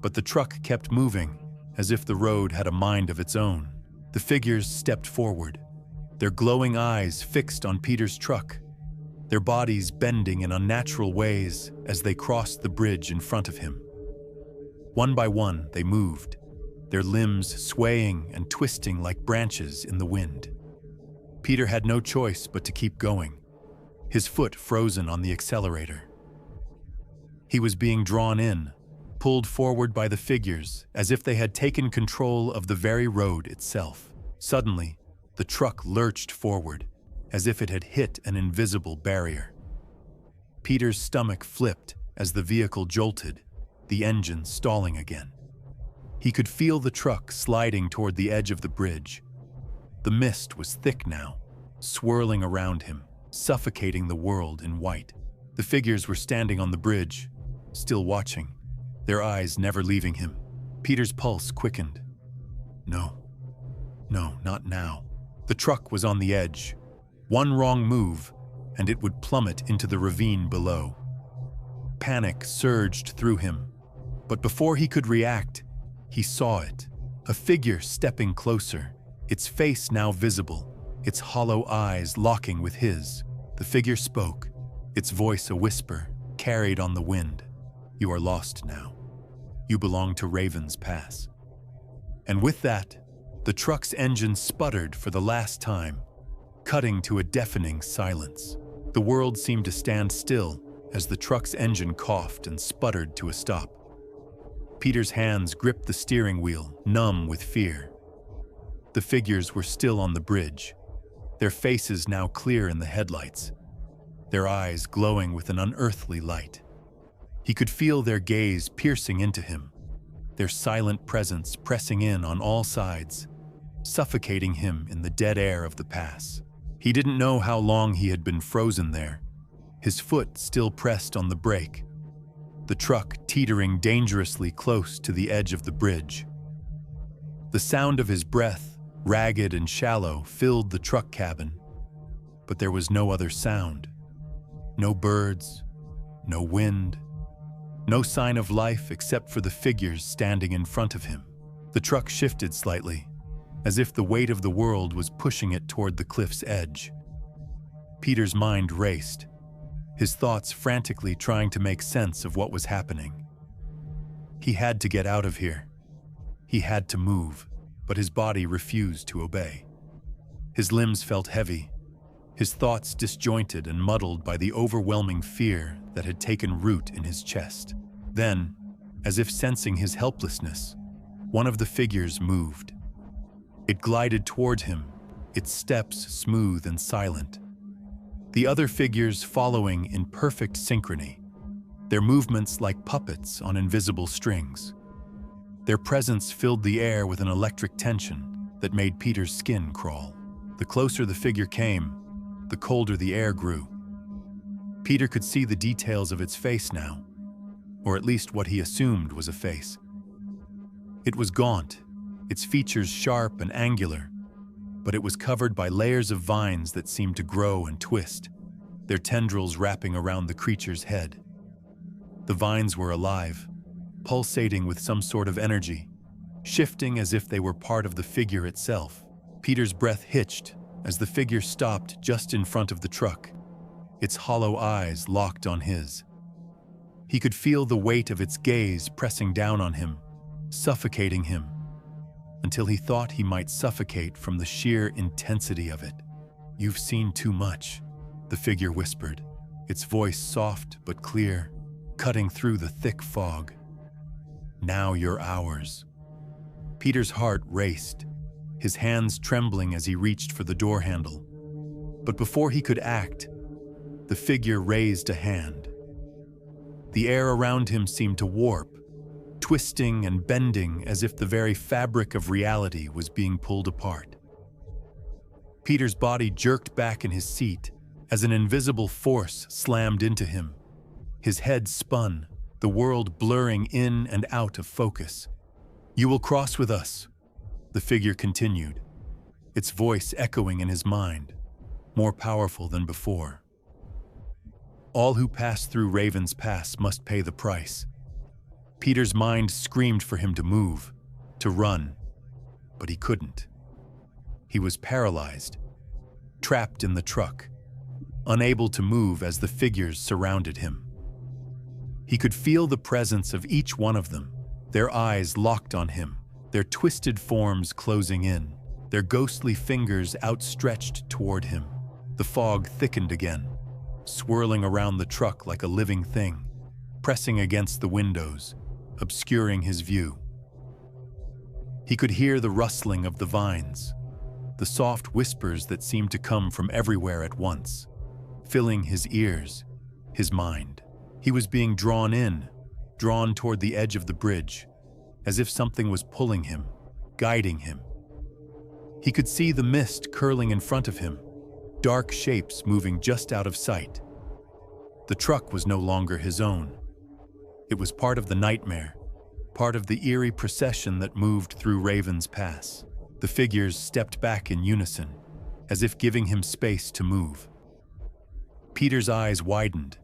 but the truck kept moving, as if the road had a mind of its own. The figures stepped forward, their glowing eyes fixed on Peter's truck, their bodies bending in unnatural ways as they crossed the bridge in front of him. One by one, they moved, their limbs swaying and twisting like branches in the wind. Peter had no choice but to keep going, his foot frozen on the accelerator. He was being drawn in, pulled forward by the figures as if they had taken control of the very road itself. Suddenly, the truck lurched forward, as if it had hit an invisible barrier. Peter's stomach flipped as the vehicle jolted, the engine stalling again. He could feel the truck sliding toward the edge of the bridge. The mist was thick now, swirling around him, suffocating the world in white. The figures were standing on the bridge, still watching, their eyes never leaving him. Peter's pulse quickened. No, not now. The truck was on the edge. One wrong move, and it would plummet into the ravine below. Panic surged through him, but before he could react, he saw it. A figure stepping closer, its face now visible, its hollow eyes locking with his. The figure spoke, its voice a whisper, carried on the wind. You are lost now. You belong to Raven's Pass. And with that, the truck's engine sputtered for the last time, cutting to a deafening silence. The world seemed to stand still as the truck's engine coughed and sputtered to a stop. Peter's hands gripped the steering wheel, numb with fear. The figures were still on the bridge, their faces now clear in the headlights, their eyes glowing with an unearthly light. He could feel their gaze piercing into him, their silent presence pressing in on all sides, suffocating him in the dead air of the pass. He didn't know how long he had been frozen there, his foot still pressed on the brake, the truck teetering dangerously close to the edge of the bridge. The sound of his breath, ragged and shallow, filled the truck cabin, but there was no other sound. No birds, no wind, no sign of life except for the figures standing in front of him. The truck shifted slightly, as if the weight of the world was pushing it toward the cliff's edge. Peter's mind raced, his thoughts frantically trying to make sense of what was happening. He had to get out of here. He had to move, but his body refused to obey. His limbs felt heavy, his thoughts disjointed and muddled by the overwhelming fear that had taken root in his chest. Then, as if sensing his helplessness, one of the figures moved. It glided toward him, its steps smooth and silent. The other figures following in perfect synchrony, their movements like puppets on invisible strings. Their presence filled the air with an electric tension that made Peter's skin crawl. The closer the figure came, the colder the air grew. Peter could see the details of its face now, or at least what he assumed was a face. It was gaunt, its features sharp and angular, but it was covered by layers of vines that seemed to grow and twist, their tendrils wrapping around the creature's head. The vines were alive, pulsating with some sort of energy, shifting as if they were part of the figure itself. Peter's breath hitched as the figure stopped just in front of the truck, its hollow eyes locked on his. He could feel the weight of its gaze pressing down on him, suffocating him, until he thought he might suffocate from the sheer intensity of it. "You've seen too much," the figure whispered, its voice soft but clear, cutting through the thick fog. "Now you're ours." Peter's heart raced, his hands trembling as he reached for the door handle. But before he could act, the figure raised a hand. The air around him seemed to warp, twisting and bending as if the very fabric of reality was being pulled apart. Peter's body jerked back in his seat as an invisible force slammed into him. His head spun, the world blurring in and out of focus. "You will cross with us," the figure continued, its voice echoing in his mind, more powerful than before. "All who pass through Raven's Pass must pay the price." Peter's mind screamed for him to move, to run, but he couldn't. He was paralyzed, trapped in the truck, unable to move as the figures surrounded him. He could feel the presence of each one of them, their eyes locked on him, their twisted forms closing in, their ghostly fingers outstretched toward him. The fog thickened again, swirling around the truck like a living thing, pressing against the windows, obscuring his view. He could hear the rustling of the vines, the soft whispers that seemed to come from everywhere at once, filling his ears, his mind. He was being drawn in, drawn toward the edge of the bridge, as if something was pulling him, guiding him. He could see the mist curling in front of him, dark shapes moving just out of sight. The truck was no longer his own. It was part of the nightmare, part of the eerie procession that moved through Raven's Pass. The figures stepped back in unison, as if giving him space to move. Peter's eyes widened.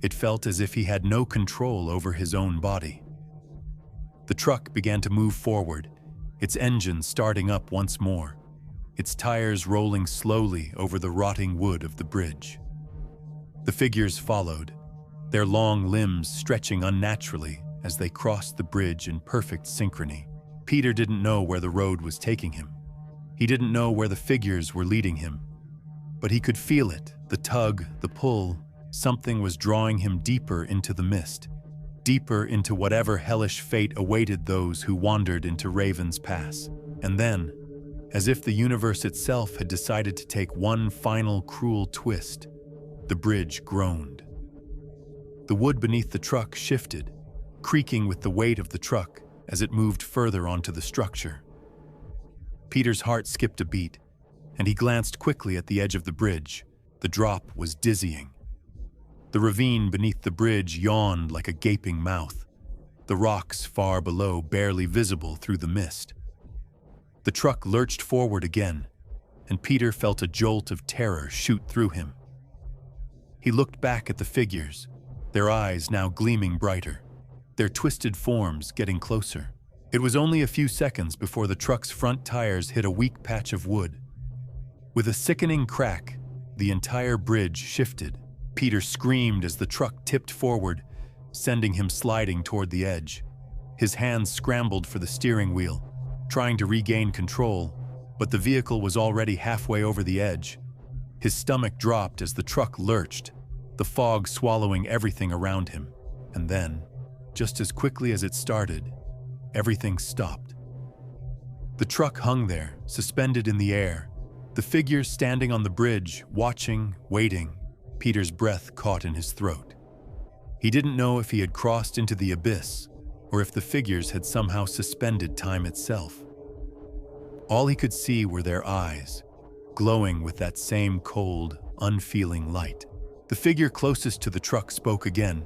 It felt as if he had no control over his own body. The truck began to move forward, its engine starting up once more, its tires rolling slowly over the rotting wood of the bridge. The figures followed, their long limbs stretching unnaturally as they crossed the bridge in perfect synchrony. Peter didn't know where the road was taking him. He didn't know where the figures were leading him. But he could feel it, the tug, the pull. Something was drawing him deeper into the mist, deeper into whatever hellish fate awaited those who wandered into Raven's Pass. And then, as if the universe itself had decided to take one final cruel twist, the bridge groaned. The wood beneath the truck shifted, creaking with the weight of the truck as it moved further onto the structure. Peter's heart skipped a beat, and he glanced quickly at the edge of the bridge. The drop was dizzying. The ravine beneath the bridge yawned like a gaping mouth, the rocks far below barely visible through the mist. The truck lurched forward again, and Peter felt a jolt of terror shoot through him. He looked back at the figures, their eyes now gleaming brighter, their twisted forms getting closer. It was only a few seconds before the truck's front tires hit a weak patch of wood. With a sickening crack, the entire bridge shifted. Peter screamed as the truck tipped forward, sending him sliding toward the edge. His hands scrambled for the steering wheel, trying to regain control, but the vehicle was already halfway over the edge. His stomach dropped as the truck lurched, the fog swallowing everything around him. And then, just as quickly as it started, everything stopped. The truck hung there, suspended in the air, the figures standing on the bridge, watching, waiting. Peter's breath caught in his throat. He didn't know if he had crossed into the abyss or if the figures had somehow suspended time itself. All he could see were their eyes, glowing with that same cold, unfeeling light. The figure closest to the truck spoke again,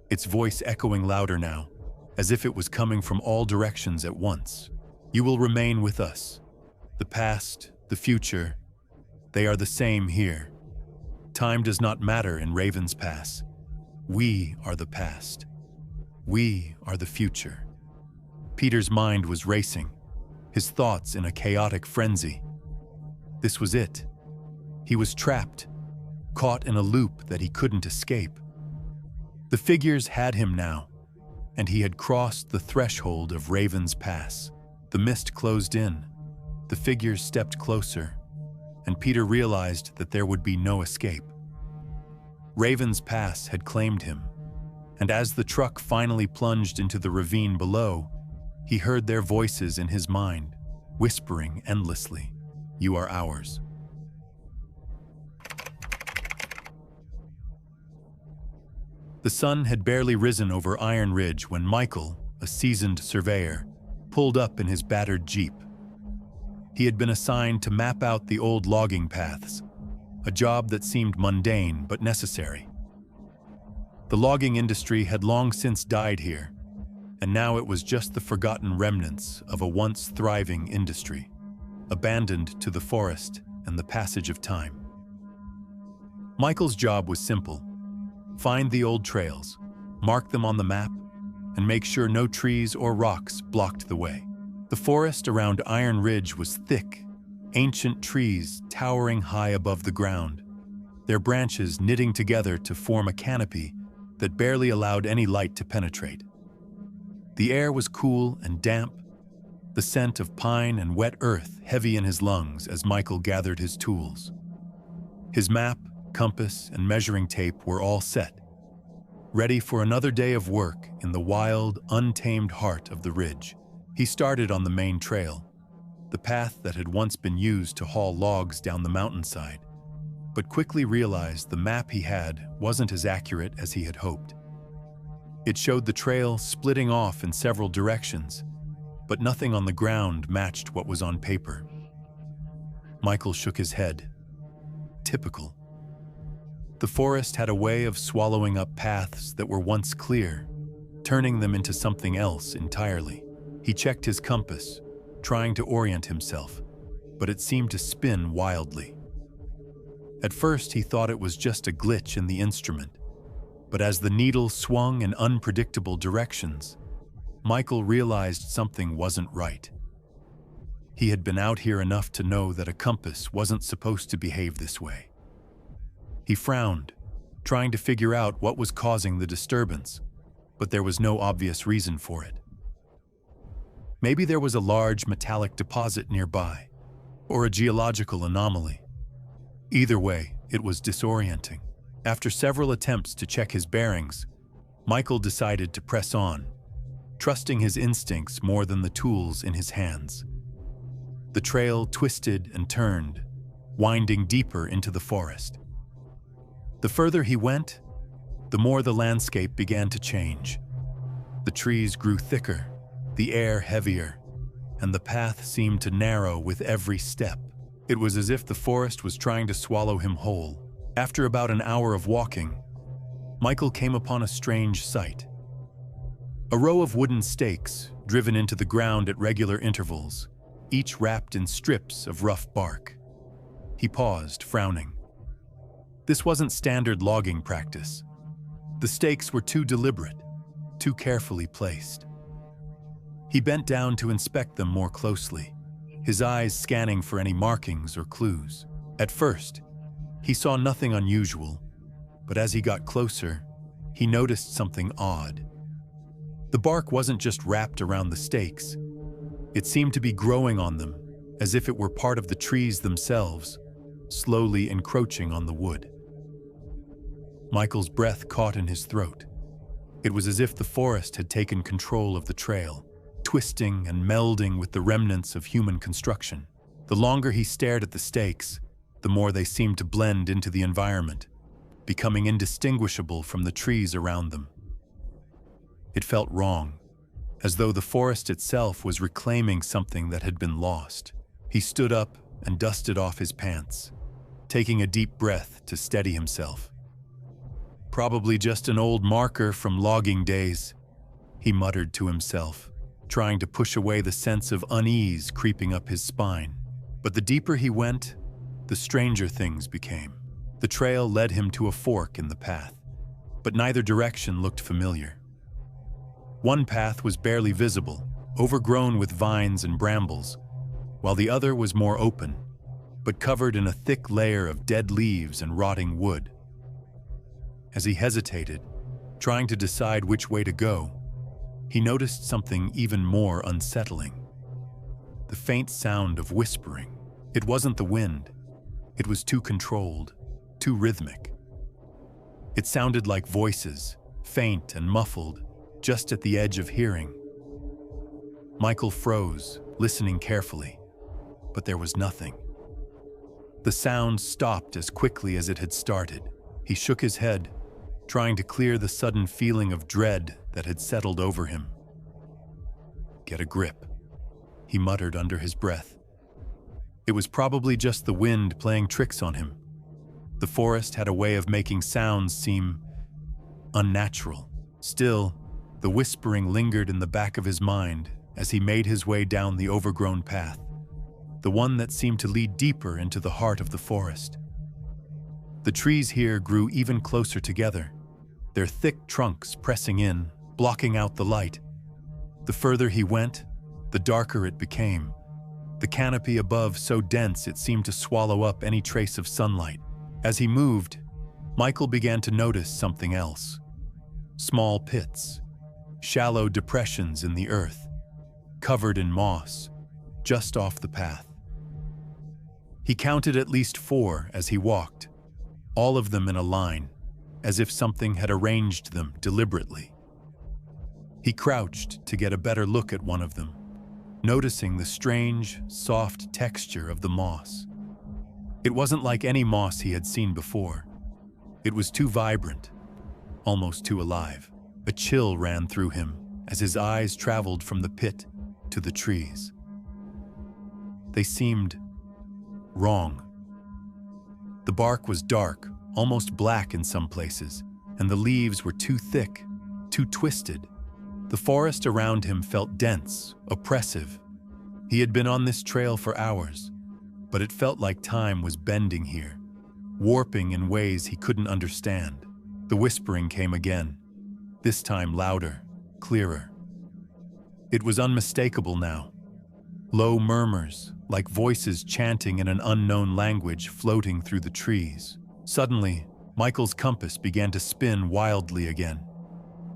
its voice echoing louder now, as if it was coming from all directions at once. "You will remain with us. The past, the future, they are the same here. Time does not matter in Raven's Pass. We are the past. We are the future." Peter's mind was racing, his thoughts in a chaotic frenzy. This was it. He was trapped, caught in a loop that he couldn't escape. The figures had him now, and he had crossed the threshold of Raven's Pass. The mist closed in, the figures stepped closer, and Peter realized that there would be no escape. Raven's Pass had claimed him, and as the truck finally plunged into the ravine below, he heard their voices in his mind, whispering endlessly, "You are ours." The sun had barely risen over Iron Ridge when Michael, a seasoned surveyor, pulled up in his battered Jeep. He had been assigned to map out the old logging paths, a job that seemed mundane but necessary. The logging industry had long since died here, and now it was just the forgotten remnants of a once thriving industry, abandoned to the forest and the passage of time. Michael's job was simple: find the old trails, mark them on the map, and make sure no trees or rocks blocked the way. The forest around Iron Ridge was thick, ancient trees towering high above the ground, their branches knitting together to form a canopy that barely allowed any light to penetrate. The air was cool and damp, the scent of pine and wet earth heavy in his lungs as Michael gathered his tools. His map, compass, and measuring tape were all set, ready for another day of work in the wild, untamed heart of the ridge. He started on the main trail, the path that had once been used to haul logs down the mountainside, but quickly realized the map he had wasn't as accurate as he had hoped. It showed the trail splitting off in several directions, but nothing on the ground matched what was on paper. Michael shook his head. Typical. The forest had a way of swallowing up paths that were once clear, turning them into something else entirely. He checked his compass, trying to orient himself, but it seemed to spin wildly. At first, he thought it was just a glitch in the instrument, but as the needle swung in unpredictable directions, Michael realized something wasn't right. He had been out here enough to know that a compass wasn't supposed to behave this way. He frowned, trying to figure out what was causing the disturbance, but there was no obvious reason for it. Maybe there was a large metallic deposit nearby, or a geological anomaly. Either way, it was disorienting. After several attempts to check his bearings, Michael decided to press on, trusting his instincts more than the tools in his hands. The trail twisted and turned, winding deeper into the forest. The further he went, the more the landscape began to change. The trees grew thicker, the air heavier, and the path seemed to narrow with every step. It was as if the forest was trying to swallow him whole. After about an hour of walking, Michael came upon a strange sight. A row of wooden stakes driven into the ground at regular intervals, each wrapped in strips of rough bark. He paused, frowning. This wasn't standard logging practice. The stakes were too deliberate, too carefully placed. He bent down to inspect them more closely, his eyes scanning for any markings or clues. At first, he saw nothing unusual, but as he got closer, he noticed something odd. The bark wasn't just wrapped around the stakes. It seemed to be growing on them, as if it were part of the trees themselves, slowly encroaching on the wood. Michael's breath caught in his throat. It was as if the forest had taken control of the trail, twisting and melding with the remnants of human construction. The longer he stared at the stakes, the more they seemed to blend into the environment, becoming indistinguishable from the trees around them. It felt wrong, as though the forest itself was reclaiming something that had been lost. He stood up and dusted off his pants, taking a deep breath to steady himself. Probably just an old marker from logging days, he muttered to himself, trying to push away the sense of unease creeping up his spine. But the deeper he went, the stranger things became. The trail led him to a fork in the path, but neither direction looked familiar. One path was barely visible, overgrown with vines and brambles, while the other was more open, but covered in a thick layer of dead leaves and rotting wood. As he hesitated, trying to decide which way to go, he noticed something even more unsettling. The faint sound of whispering. It wasn't the wind. It was too controlled, too rhythmic. It sounded like voices, faint and muffled, just at the edge of hearing. Michael froze, listening carefully, but there was nothing. The sound stopped as quickly as it had started. He shook his head, trying to clear the sudden feeling of dread that had settled over him. "Get a grip," he muttered under his breath. It was probably just the wind playing tricks on him. The forest had a way of making sounds seem unnatural. Still, the whispering lingered in the back of his mind as he made his way down the overgrown path, the one that seemed to lead deeper into the heart of the forest. The trees here grew even closer together, their thick trunks pressing in, blocking out the light. The further he went, the darker it became, the canopy above so dense it seemed to swallow up any trace of sunlight. As he moved, Michael began to notice something else. Small pits, shallow depressions in the earth, covered in moss, just off the path. He counted at least 4 as he walked, all of them in a line, as if something had arranged them deliberately. He crouched to get a better look at one of them, noticing the strange, soft texture of the moss. It wasn't like any moss he had seen before. It was too vibrant, almost too alive. A chill ran through him as his eyes traveled from the pit to the trees. They seemed wrong. The bark was dark, almost black in some places, and the leaves were too thick, too twisted. The forest around him felt dense, oppressive. He had been on this trail for hours, but it felt like time was bending here, warping in ways he couldn't understand. The whispering came again, this time louder, clearer. It was unmistakable now. Low murmurs, like voices chanting in an unknown language floating through the trees. Suddenly, Michael's compass began to spin wildly again.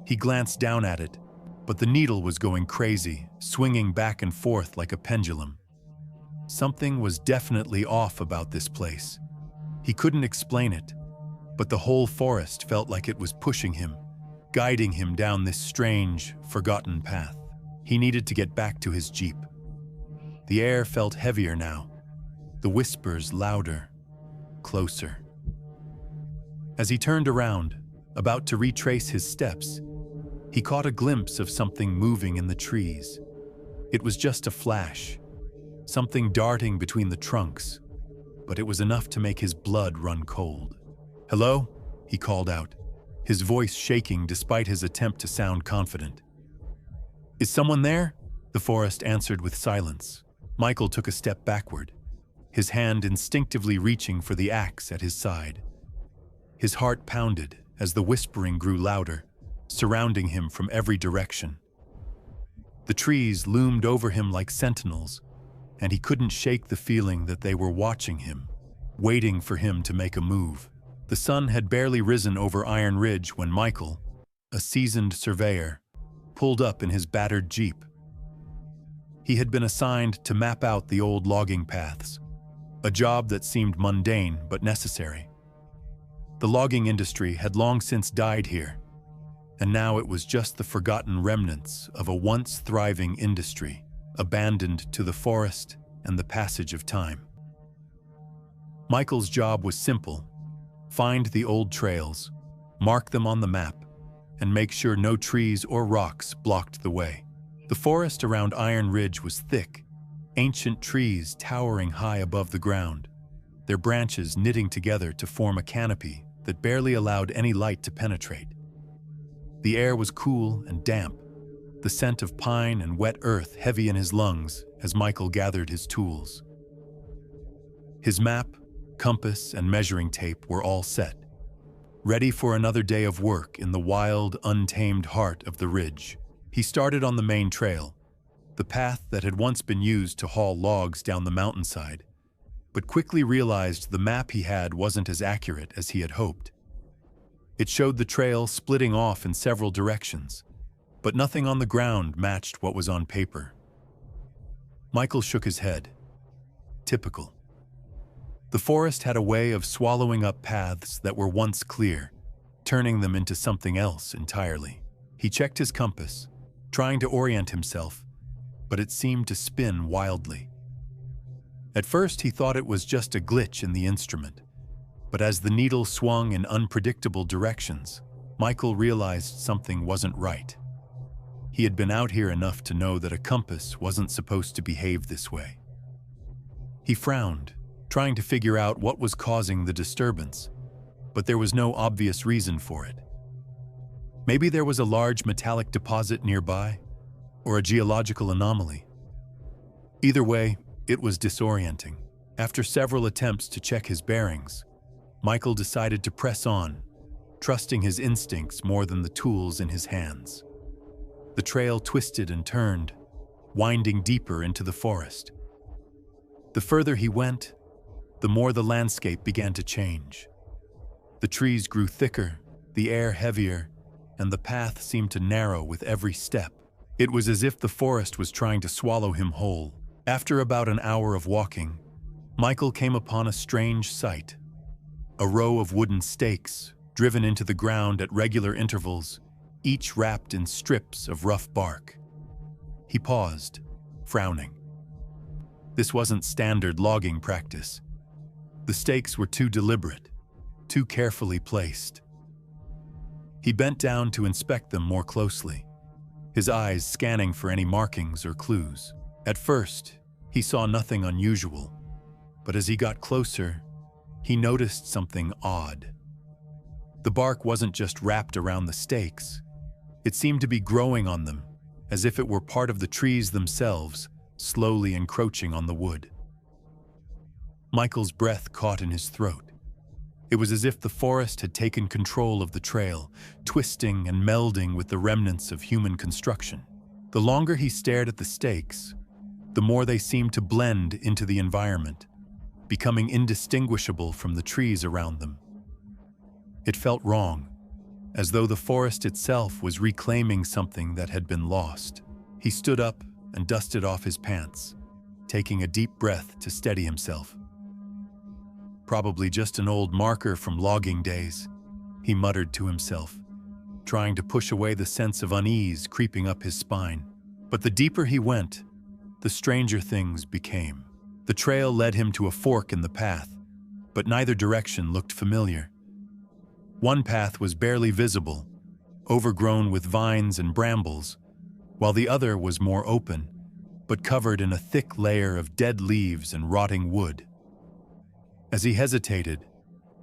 He glanced down at it, but the needle was going crazy, swinging back and forth like a pendulum. Something was definitely off about this place. He couldn't explain it, but the whole forest felt like it was pushing him, guiding him down this strange, forgotten path. He needed to get back to his jeep. The air felt heavier now, the whispers louder, closer. As he turned around, about to retrace his steps, he caught a glimpse of something moving in the trees. It was just a flash, something darting between the trunks, but it was enough to make his blood run cold. "Hello?" he called out, his voice shaking despite his attempt to sound confident. "Is someone there?" The forest answered with silence. Michael took a step backward, his hand instinctively reaching for the axe at his side. His heart pounded as the whispering grew louder, surrounding him from every direction. The trees loomed over him like sentinels, and he couldn't shake the feeling that they were watching him, waiting for him to make a move. The sun had barely risen over Iron Ridge when Michael, a seasoned surveyor, pulled up in his battered jeep. He had been assigned to map out the old logging paths, a job that seemed mundane but necessary. The logging industry had long since died here, and now it was just the forgotten remnants of a once thriving industry, abandoned to the forest and the passage of time. Michael's job was simple: find the old trails, mark them on the map, and make sure no trees or rocks blocked the way. The forest around Iron Ridge was thick, ancient trees towering high above the ground, their branches knitting together to form a canopy that barely allowed any light to penetrate. The air was cool and damp, the scent of pine and wet earth heavy in his lungs as Michael gathered his tools. His map, compass, and measuring tape were all set, ready for another day of work in the wild, untamed heart of the ridge. He started on the main trail, the path that had once been used to haul logs down the mountainside, but quickly realized the map he had wasn't as accurate as he had hoped. It showed the trail splitting off in several directions, but nothing on the ground matched what was on paper. Michael shook his head. Typical. The forest had a way of swallowing up paths that were once clear, turning them into something else entirely. He checked his compass, trying to orient himself, but it seemed to spin wildly. At first, he thought it was just a glitch in the instrument, but as the needle swung in unpredictable directions, Michael realized something wasn't right. He had been out here enough to know that a compass wasn't supposed to behave this way. He frowned, trying to figure out what was causing the disturbance, but there was no obvious reason for it. Maybe there was a large metallic deposit nearby, or a geological anomaly. Either way, it was disorienting. After several attempts to check his bearings, Michael decided to press on, trusting his instincts more than the tools in his hands. The trail twisted and turned, winding deeper into the forest. The further he went, the more the landscape began to change. The trees grew thicker, the air heavier, and the path seemed to narrow with every step. It was as if the forest was trying to swallow him whole. After about an hour of walking, Michael came upon a strange sight. A row of wooden stakes, driven into the ground at regular intervals, each wrapped in strips of rough bark. He paused, frowning. This wasn't standard logging practice. The stakes were too deliberate, too carefully placed. He bent down to inspect them more closely, his eyes scanning for any markings or clues. At first, he saw nothing unusual, but as he got closer, he noticed something odd. The bark wasn't just wrapped around the stakes. It seemed to be growing on them, as if it were part of the trees themselves, slowly encroaching on the wood. Michael's breath caught in his throat. It was as if the forest had taken control of the trail, twisting and melding with the remnants of human construction. The longer he stared at the stakes, the more they seemed to blend into the environment, becoming indistinguishable from the trees around them. It felt wrong, as though the forest itself was reclaiming something that had been lost. He stood up and dusted off his pants, taking a deep breath to steady himself. Probably just an old marker from logging days, he muttered to himself, trying to push away the sense of unease creeping up his spine. But the deeper he went, the stranger things became. The trail led him to a fork in the path, but neither direction looked familiar. One path was barely visible, overgrown with vines and brambles, while the other was more open, but covered in a thick layer of dead leaves and rotting wood. As he hesitated,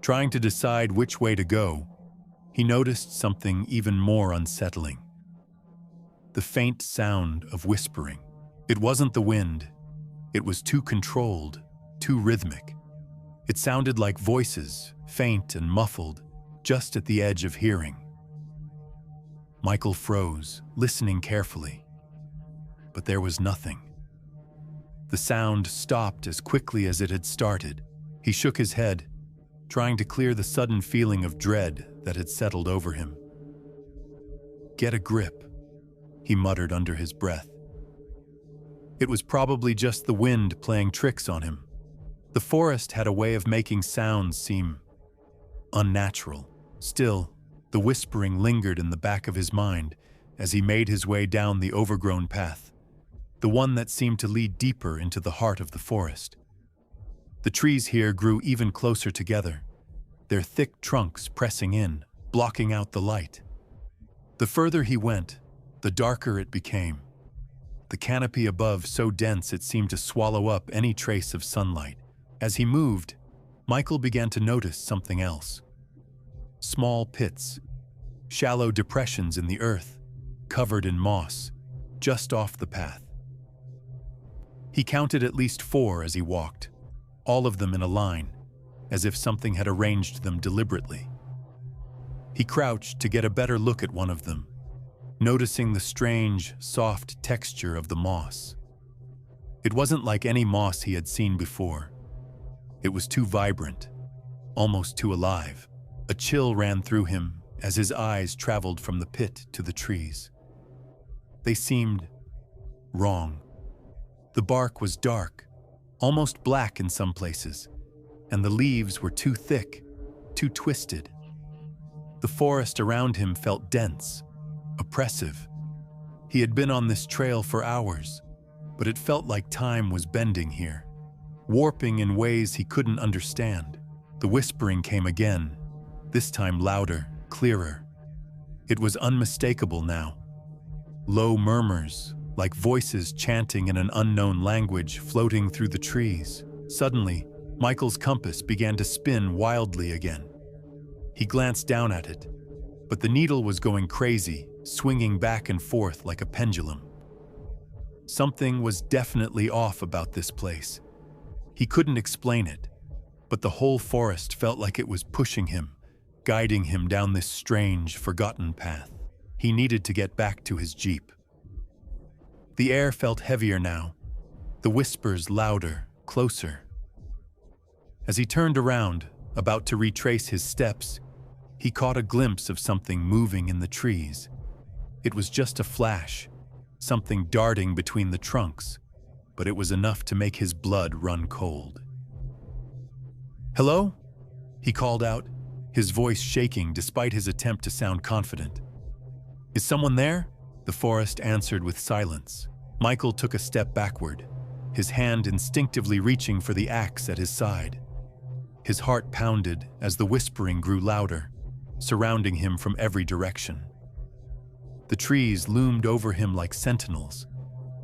trying to decide which way to go, he noticed something even more unsettling. The faint sound of whispering. It wasn't the wind. It was too controlled, too rhythmic. It sounded like voices, faint and muffled, just at the edge of hearing. Michael froze, listening carefully. But there was nothing. The sound stopped as quickly as it had started. He shook his head, trying to clear the sudden feeling of dread that had settled over him. "Get a grip," he muttered under his breath. It was probably just the wind playing tricks on him. The forest had a way of making sounds seem unnatural. Still, the whispering lingered in the back of his mind as he made his way down the overgrown path, the one that seemed to lead deeper into the heart of the forest. The trees here grew even closer together, their thick trunks pressing in, blocking out the light. The further he went, the darker it became, the canopy above so dense it seemed to swallow up any trace of sunlight. As he moved, Michael began to notice something else. Small pits, shallow depressions in the earth, covered in moss, just off the path. He counted at least 4 as he walked, all of them in a line, as if something had arranged them deliberately. He crouched to get a better look at one of them, noticing the strange, soft texture of the moss. It wasn't like any moss he had seen before. It was too vibrant, almost too alive. A chill ran through him as his eyes traveled from the pit to the trees. They seemed wrong. The bark was dark, almost black in some places, and the leaves were too thick, too twisted. The forest around him felt dense, oppressive. He had been on this trail for hours, but it felt like time was bending here, warping in ways he couldn't understand. The whispering came again, this time louder, clearer. It was unmistakable now. Low murmurs, like voices chanting in an unknown language floating through the trees. Suddenly, Michael's compass began to spin wildly again. He glanced down at it, but the needle was going crazy, swinging back and forth like a pendulum. Something was definitely off about this place. He couldn't explain it, but the whole forest felt like it was pushing him, guiding him down this strange, forgotten path. He needed to get back to his jeep. The air felt heavier now, the whispers louder, closer. As he turned around, about to retrace his steps, he caught a glimpse of something moving in the trees. It was just a flash, something darting between the trunks, but it was enough to make his blood run cold. "Hello?" he called out, his voice shaking despite his attempt to sound confident. "Is someone there?" The forest answered with silence. Michael took a step backward, his hand instinctively reaching for the axe at his side. His heart pounded as the whispering grew louder, surrounding him from every direction. The trees loomed over him like sentinels,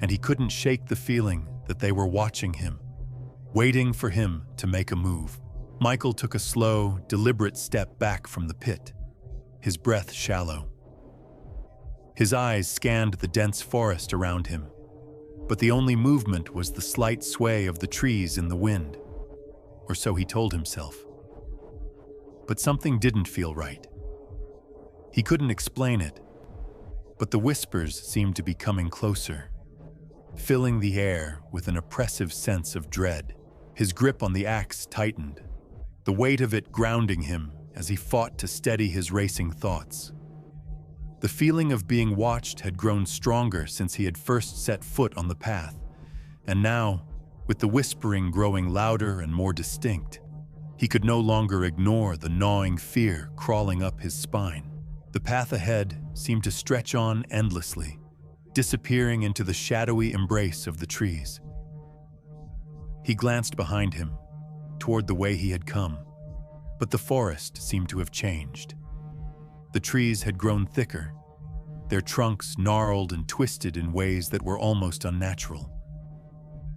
and he couldn't shake the feeling that they were watching him, waiting for him to make a move. Michael took a slow, deliberate step back from the pit, his breath shallow. His eyes scanned the dense forest around him, but the only movement was the slight sway of the trees in the wind, or so he told himself. But something didn't feel right. He couldn't explain it, but the whispers seemed to be coming closer, filling the air with an oppressive sense of dread. His grip on the axe tightened, the weight of it grounding him as he fought to steady his racing thoughts. The feeling of being watched had grown stronger since he had first set foot on the path, and now, with the whispering growing louder and more distinct, he could no longer ignore the gnawing fear crawling up his spine. The path ahead seemed to stretch on endlessly, disappearing into the shadowy embrace of the trees. He glanced behind him, toward the way he had come, but the forest seemed to have changed. The trees had grown thicker, their trunks gnarled and twisted in ways that were almost unnatural.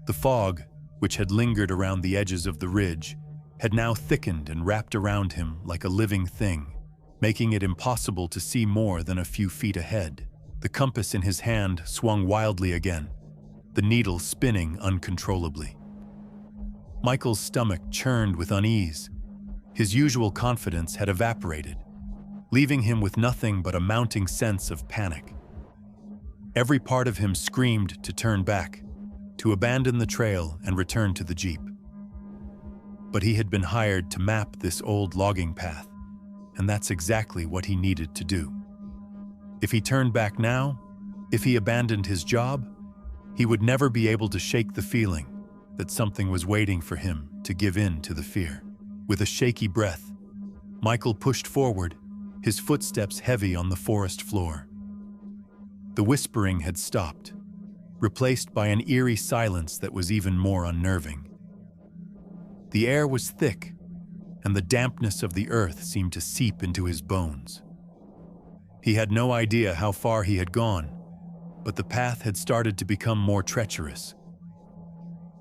The fog, which had lingered around the edges of the ridge, had now thickened and wrapped around him like a living thing, making it impossible to see more than a few feet ahead. The compass in his hand swung wildly again, the needle spinning uncontrollably. Michael's stomach churned with unease. His usual confidence had evaporated, leaving him with nothing but a mounting sense of panic. Every part of him screamed to turn back, to abandon the trail and return to the jeep. But he had been hired to map this old logging path, and that's exactly what he needed to do. If he turned back now, if he abandoned his job, he would never be able to shake the feeling that something was waiting for him to give in to the fear. With a shaky breath, Michael pushed forward, his footsteps heavy on the forest floor. The whispering had stopped, replaced by an eerie silence that was even more unnerving. The air was thick, and the dampness of the earth seemed to seep into his bones. He had no idea how far he had gone, but the path had started to become more treacherous.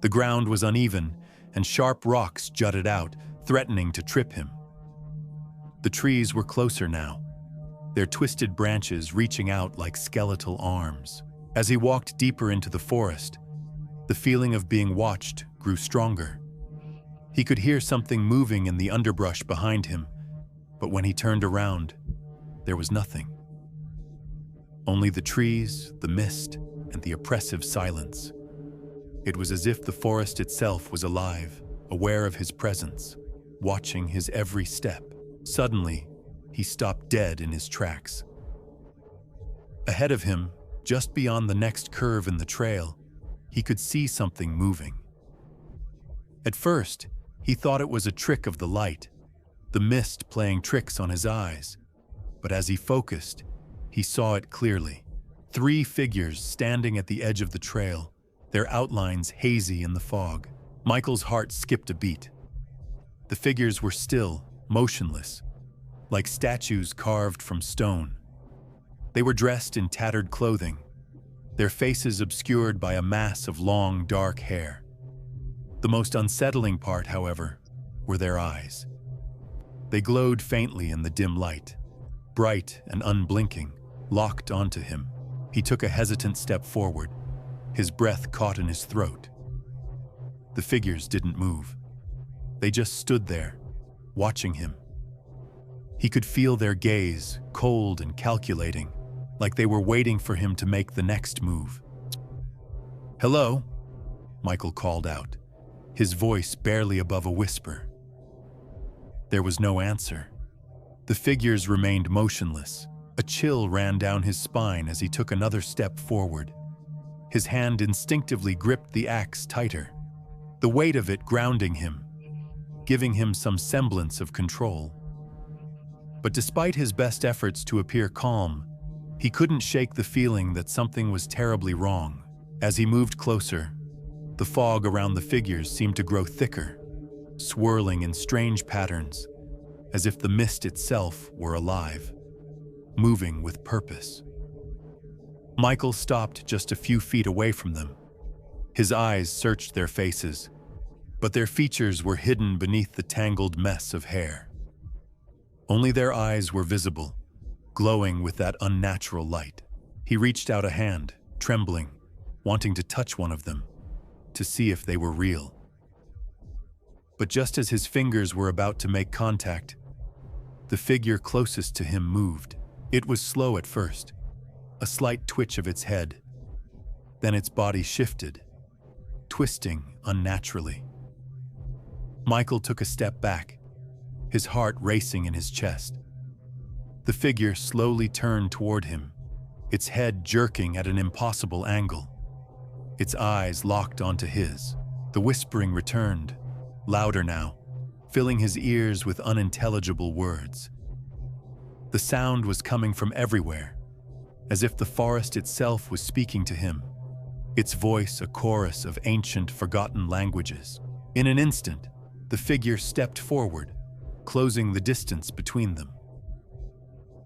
The ground was uneven, and sharp rocks jutted out, threatening to trip him. The trees were closer now, their twisted branches reaching out like skeletal arms. As he walked deeper into the forest, the feeling of being watched grew stronger. He could hear something moving in the underbrush behind him, but when he turned around, there was nothing. Only the trees, the mist, and the oppressive silence. It was as if the forest itself was alive, aware of his presence, watching his every step. Suddenly, he stopped dead in his tracks. Ahead of him, just beyond the next curve in the trail, he could see something moving. At first, he thought it was a trick of the light, the mist playing tricks on his eyes. But as he focused, he saw it clearly. 3 figures standing at the edge of the trail, their outlines hazy in the fog. Michael's heart skipped a beat. The figures were still, motionless, like statues carved from stone. They were dressed in tattered clothing, their faces obscured by a mass of long, dark hair. The most unsettling part, however, were their eyes. They glowed faintly in the dim light, bright and unblinking, locked onto him. He took a hesitant step forward, his breath caught in his throat. The figures didn't move. They just stood there, watching him. He could feel their gaze, cold and calculating, like they were waiting for him to make the next move. "Hello?" Michael called out, his voice barely above a whisper. There was no answer. The figures remained motionless. A chill ran down his spine as he took another step forward. His hand instinctively gripped the axe tighter, the weight of it grounding him, giving him some semblance of control. But despite his best efforts to appear calm, he couldn't shake the feeling that something was terribly wrong. As he moved closer, the fog around the figures seemed to grow thicker, swirling in strange patterns, as if the mist itself were alive, moving with purpose. Michael stopped just a few feet away from them. His eyes searched their faces, but their features were hidden beneath the tangled mess of hair. Only their eyes were visible, glowing with that unnatural light. He reached out a hand, trembling, wanting to touch one of them, to see if they were real. But just as his fingers were about to make contact, the figure closest to him moved. It was slow at first, a slight twitch of its head. Then its body shifted, twisting unnaturally. Michael took a step back, his heart racing in his chest. The figure slowly turned toward him, its head jerking at an impossible angle. Its eyes locked onto his. The whispering returned, louder now, filling his ears with unintelligible words. The sound was coming from everywhere, as if the forest itself was speaking to him, its voice a chorus of ancient, forgotten languages. In an instant, the figure stepped forward, closing the distance between them.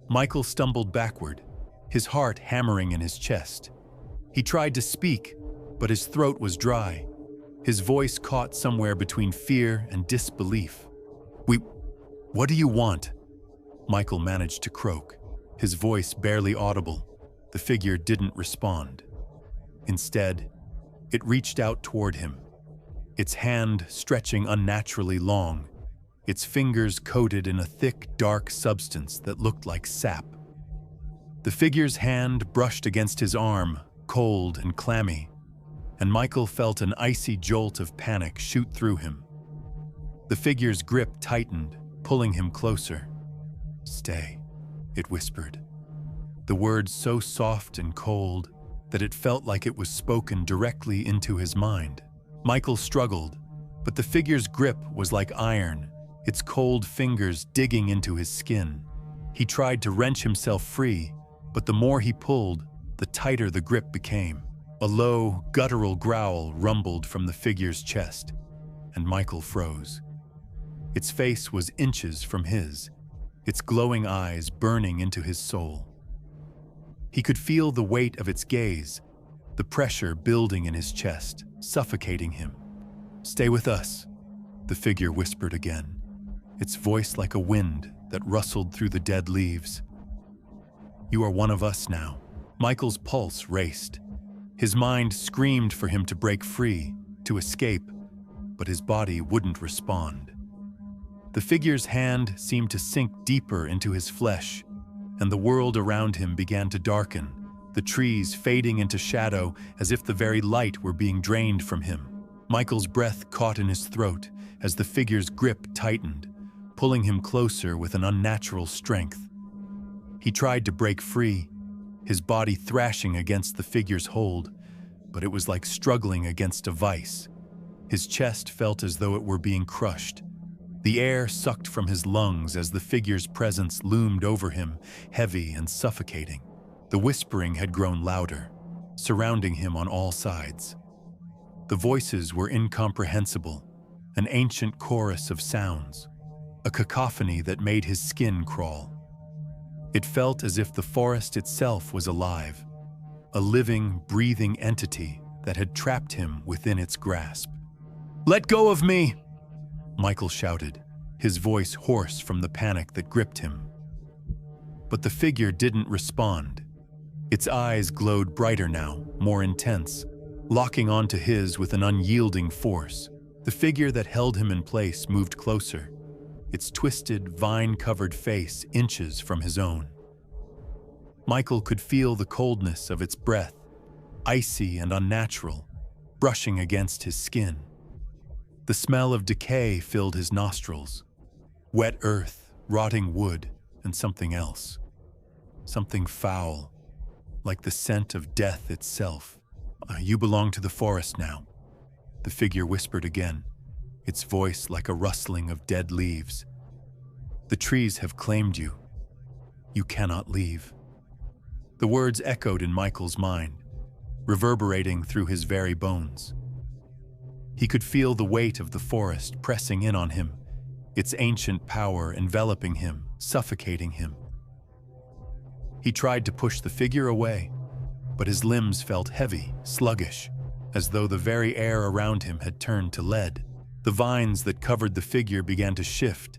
Michael stumbled backward, his heart hammering in his chest. He tried to speak, but his throat was dry, his voice caught somewhere between fear and disbelief. What do you want?" Michael managed to croak, his voice barely audible. The figure didn't respond. Instead, it reached out toward him, its hand stretching unnaturally long, its fingers coated in a thick, dark substance that looked like sap. The figure's hand brushed against his arm, cold and clammy, and Michael felt an icy jolt of panic shoot through him. The figure's grip tightened, pulling him closer. "Stay," it whispered, the words so soft and cold that it felt like it was spoken directly into his mind. Michael struggled, but the figure's grip was like iron, its cold fingers digging into his skin. He tried to wrench himself free, but the more he pulled, the tighter the grip became. A low, guttural growl rumbled from the figure's chest, and Michael froze. Its face was inches from his, its glowing eyes burning into his soul. He could feel the weight of its gaze, the pressure building in his chest, suffocating him. "Stay with us," the figure whispered again, its voice like a wind that rustled through the dead leaves. "You are one of us now." Michael's pulse raced. His mind screamed for him to break free, to escape, but his body wouldn't respond. The figure's hand seemed to sink deeper into his flesh, and the world around him began to darken, the trees fading into shadow as if the very light were being drained from him. Michael's breath caught in his throat as the figure's grip tightened, pulling him closer with an unnatural strength. He tried to break free, his body thrashing against the figure's hold, but it was like struggling against a vice. His chest felt as though it were being crushed. The air sucked from his lungs as the figure's presence loomed over him, heavy and suffocating. The whispering had grown louder, surrounding him on all sides. The voices were incomprehensible, an ancient chorus of sounds, a cacophony that made his skin crawl. It felt as if the forest itself was alive, a living, breathing entity that had trapped him within its grasp. "Let go of me!" Michael shouted, his voice hoarse from the panic that gripped him. But the figure didn't respond. Its eyes glowed brighter now, more intense, locking onto his with an unyielding force. The figure that held him in place moved closer, its twisted, vine-covered face inches from his own. Michael could feel the coldness of its breath, icy and unnatural, brushing against his skin. The smell of decay filled his nostrils. Wet earth, rotting wood, and something else. Something foul, like the scent of death itself. You belong to the forest now," the figure whispered again, its voice like a rustling of dead leaves. "The trees have claimed you. You cannot leave." The words echoed in Michael's mind, reverberating through his very bones. He could feel the weight of the forest pressing in on him, its ancient power enveloping him, suffocating him. He tried to push the figure away, but his limbs felt heavy, sluggish, as though the very air around him had turned to lead. The vines that covered the figure began to shift,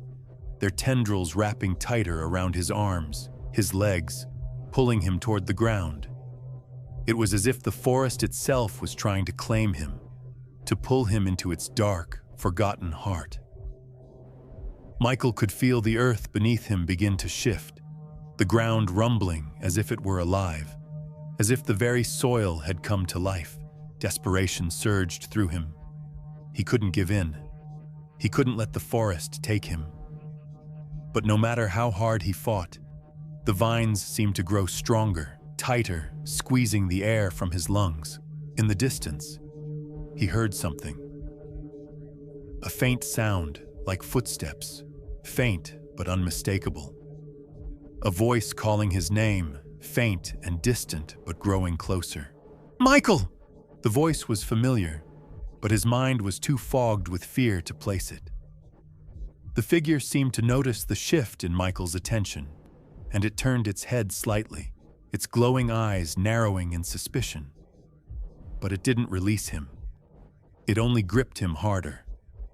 their tendrils wrapping tighter around his arms, his legs, pulling him toward the ground. It was as if the forest itself was trying to claim him, to pull him into its dark, forgotten heart. Michael could feel the earth beneath him begin to shift, the ground rumbling as if it were alive, as if the very soil had come to life. Desperation surged through him. He couldn't give in. He couldn't let the forest take him. But no matter how hard he fought, the vines seemed to grow stronger, tighter, squeezing the air from his lungs. In the distance, he heard something. A faint sound, like footsteps, faint but unmistakable. A voice calling his name, faint and distant but growing closer. "Michael!" The voice was familiar, but his mind was too fogged with fear to place it. The figure seemed to notice the shift in Michael's attention, and it turned its head slightly, its glowing eyes narrowing in suspicion. But it didn't release him. It only gripped him harder,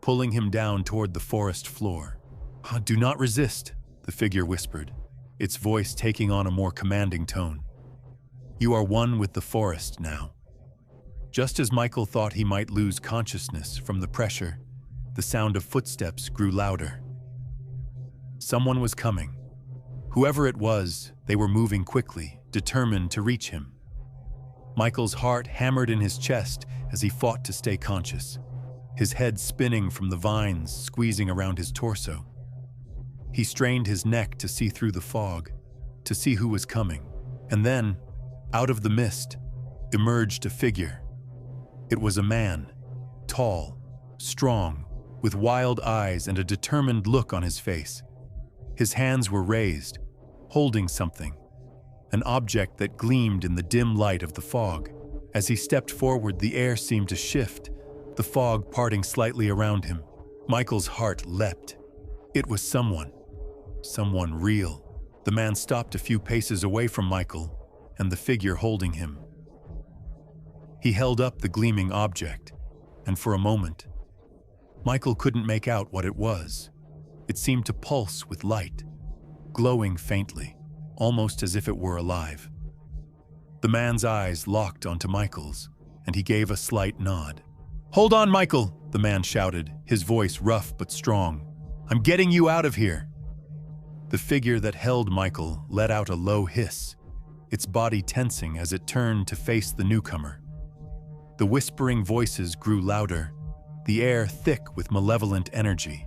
pulling him down toward the forest floor. "Do not resist," the figure whispered, its voice taking on a more commanding tone. "You are one with the forest now." Just as Michael thought he might lose consciousness from the pressure, the sound of footsteps grew louder. Someone was coming. Whoever it was, they were moving quickly, determined to reach him. Michael's heart hammered in his chest as he fought to stay conscious, his head spinning from the vines squeezing around his torso. He strained his neck to see through the fog, to see who was coming. And then, out of the mist, emerged a figure. It was a man, tall, strong, with wild eyes and a determined look on his face. His hands were raised, holding something, an object that gleamed in the dim light of the fog. As he stepped forward, the air seemed to shift, the fog parting slightly around him. Michael's heart leapt. It was someone real. The man stopped a few paces away from Michael and the figure holding him. He held up the gleaming object, and for a moment, Michael couldn't make out what it was. It seemed to pulse with light, glowing faintly, almost as if it were alive. The man's eyes locked onto Michael's, and he gave a slight nod. "Hold on, Michael!" the man shouted, his voice rough but strong. "I'm getting you out of here!" The figure that held Michael let out a low hiss, its body tensing as it turned to face the newcomer. The whispering voices grew louder, the air thick with malevolent energy.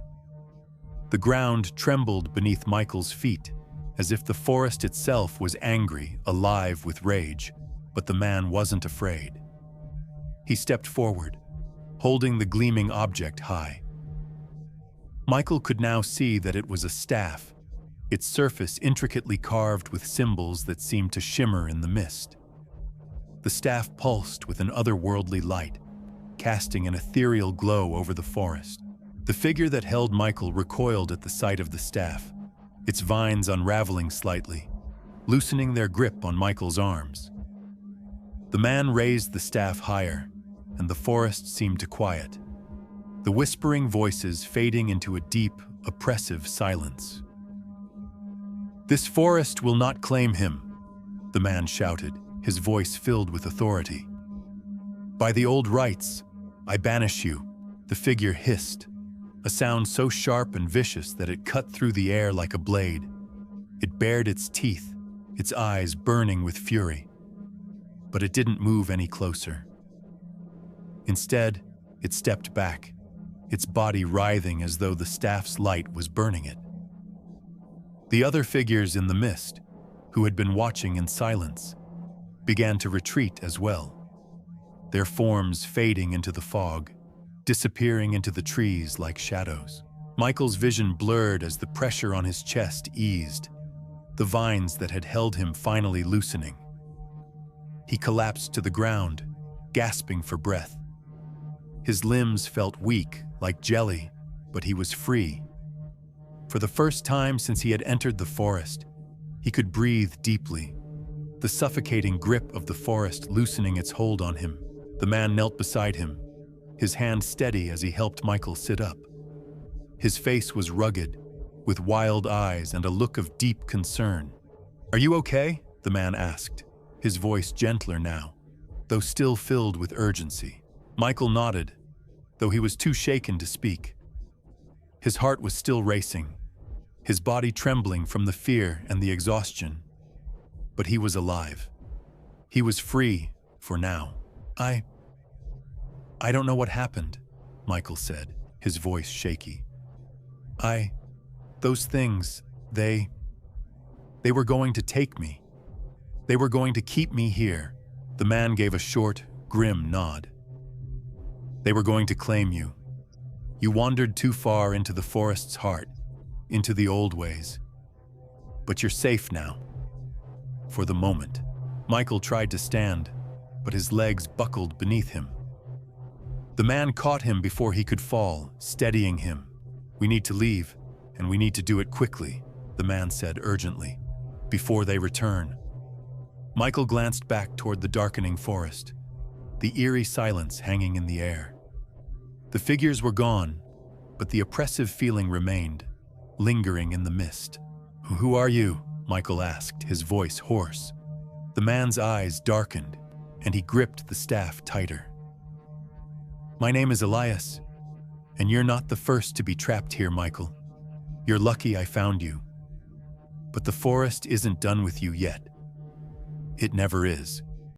The ground trembled beneath Michael's feet, as if the forest itself was angry, alive with rage, but the man wasn't afraid. He stepped forward, holding the gleaming object high. Michael could now see that it was a staff, its surface intricately carved with symbols that seemed to shimmer in the mist. The staff pulsed with an otherworldly light, casting an ethereal glow over the forest. The figure that held Michael recoiled at the sight of the staff, its vines unraveling slightly, loosening their grip on Michael's arms. The man raised the staff higher, and the forest seemed to quiet, the whispering voices fading into a deep, oppressive silence. "This forest will not claim him," the man shouted, his voice filled with authority. "By the old rights, I banish you," the figure hissed, a sound so sharp and vicious that it cut through the air like a blade. It bared its teeth, its eyes burning with fury. But it didn't move any closer. Instead, it stepped back, its body writhing as though the staff's light was burning it. The other figures in the mist, who had been watching in silence, began to retreat as well, their forms fading into the fog, disappearing into the trees like shadows. Michael's vision blurred as the pressure on his chest eased, the vines that had held him finally loosening. He collapsed to the ground, gasping for breath. His limbs felt weak, like jelly, but he was free. For the first time since he had entered the forest, he could breathe deeply, the suffocating grip of the forest loosening its hold on him. The man knelt beside him, his hand steady as he helped Michael sit up. His face was rugged, with wild eyes and a look of deep concern. "Are you okay?" the man asked, his voice gentler now, though still filled with urgency. Michael nodded, though he was too shaken to speak. His heart was still racing, his body trembling from the fear and the exhaustion. But he was alive. He was free, for now. I don't know what happened," Michael said, his voice shaky. Those things, they were going to take me. They were going to keep me here." The man gave a short, grim nod. "They were going to claim you. You wandered too far into the forest's heart, into the old ways. But you're safe now. For the moment." Michael tried to stand, but his legs buckled beneath him. The man caught him before he could fall, steadying him. "We need to leave, and we need to do it quickly," the man said urgently, "before they return." Michael glanced back toward the darkening forest, the eerie silence hanging in the air. The figures were gone, but the oppressive feeling remained, lingering in the mist. "Who are you?" Michael asked, his voice hoarse. The man's eyes darkened, and he gripped the staff tighter. "My name is Elias, and you're not the first to be trapped here, Michael. You're lucky I found you. But the forest isn't done with you yet. It never is."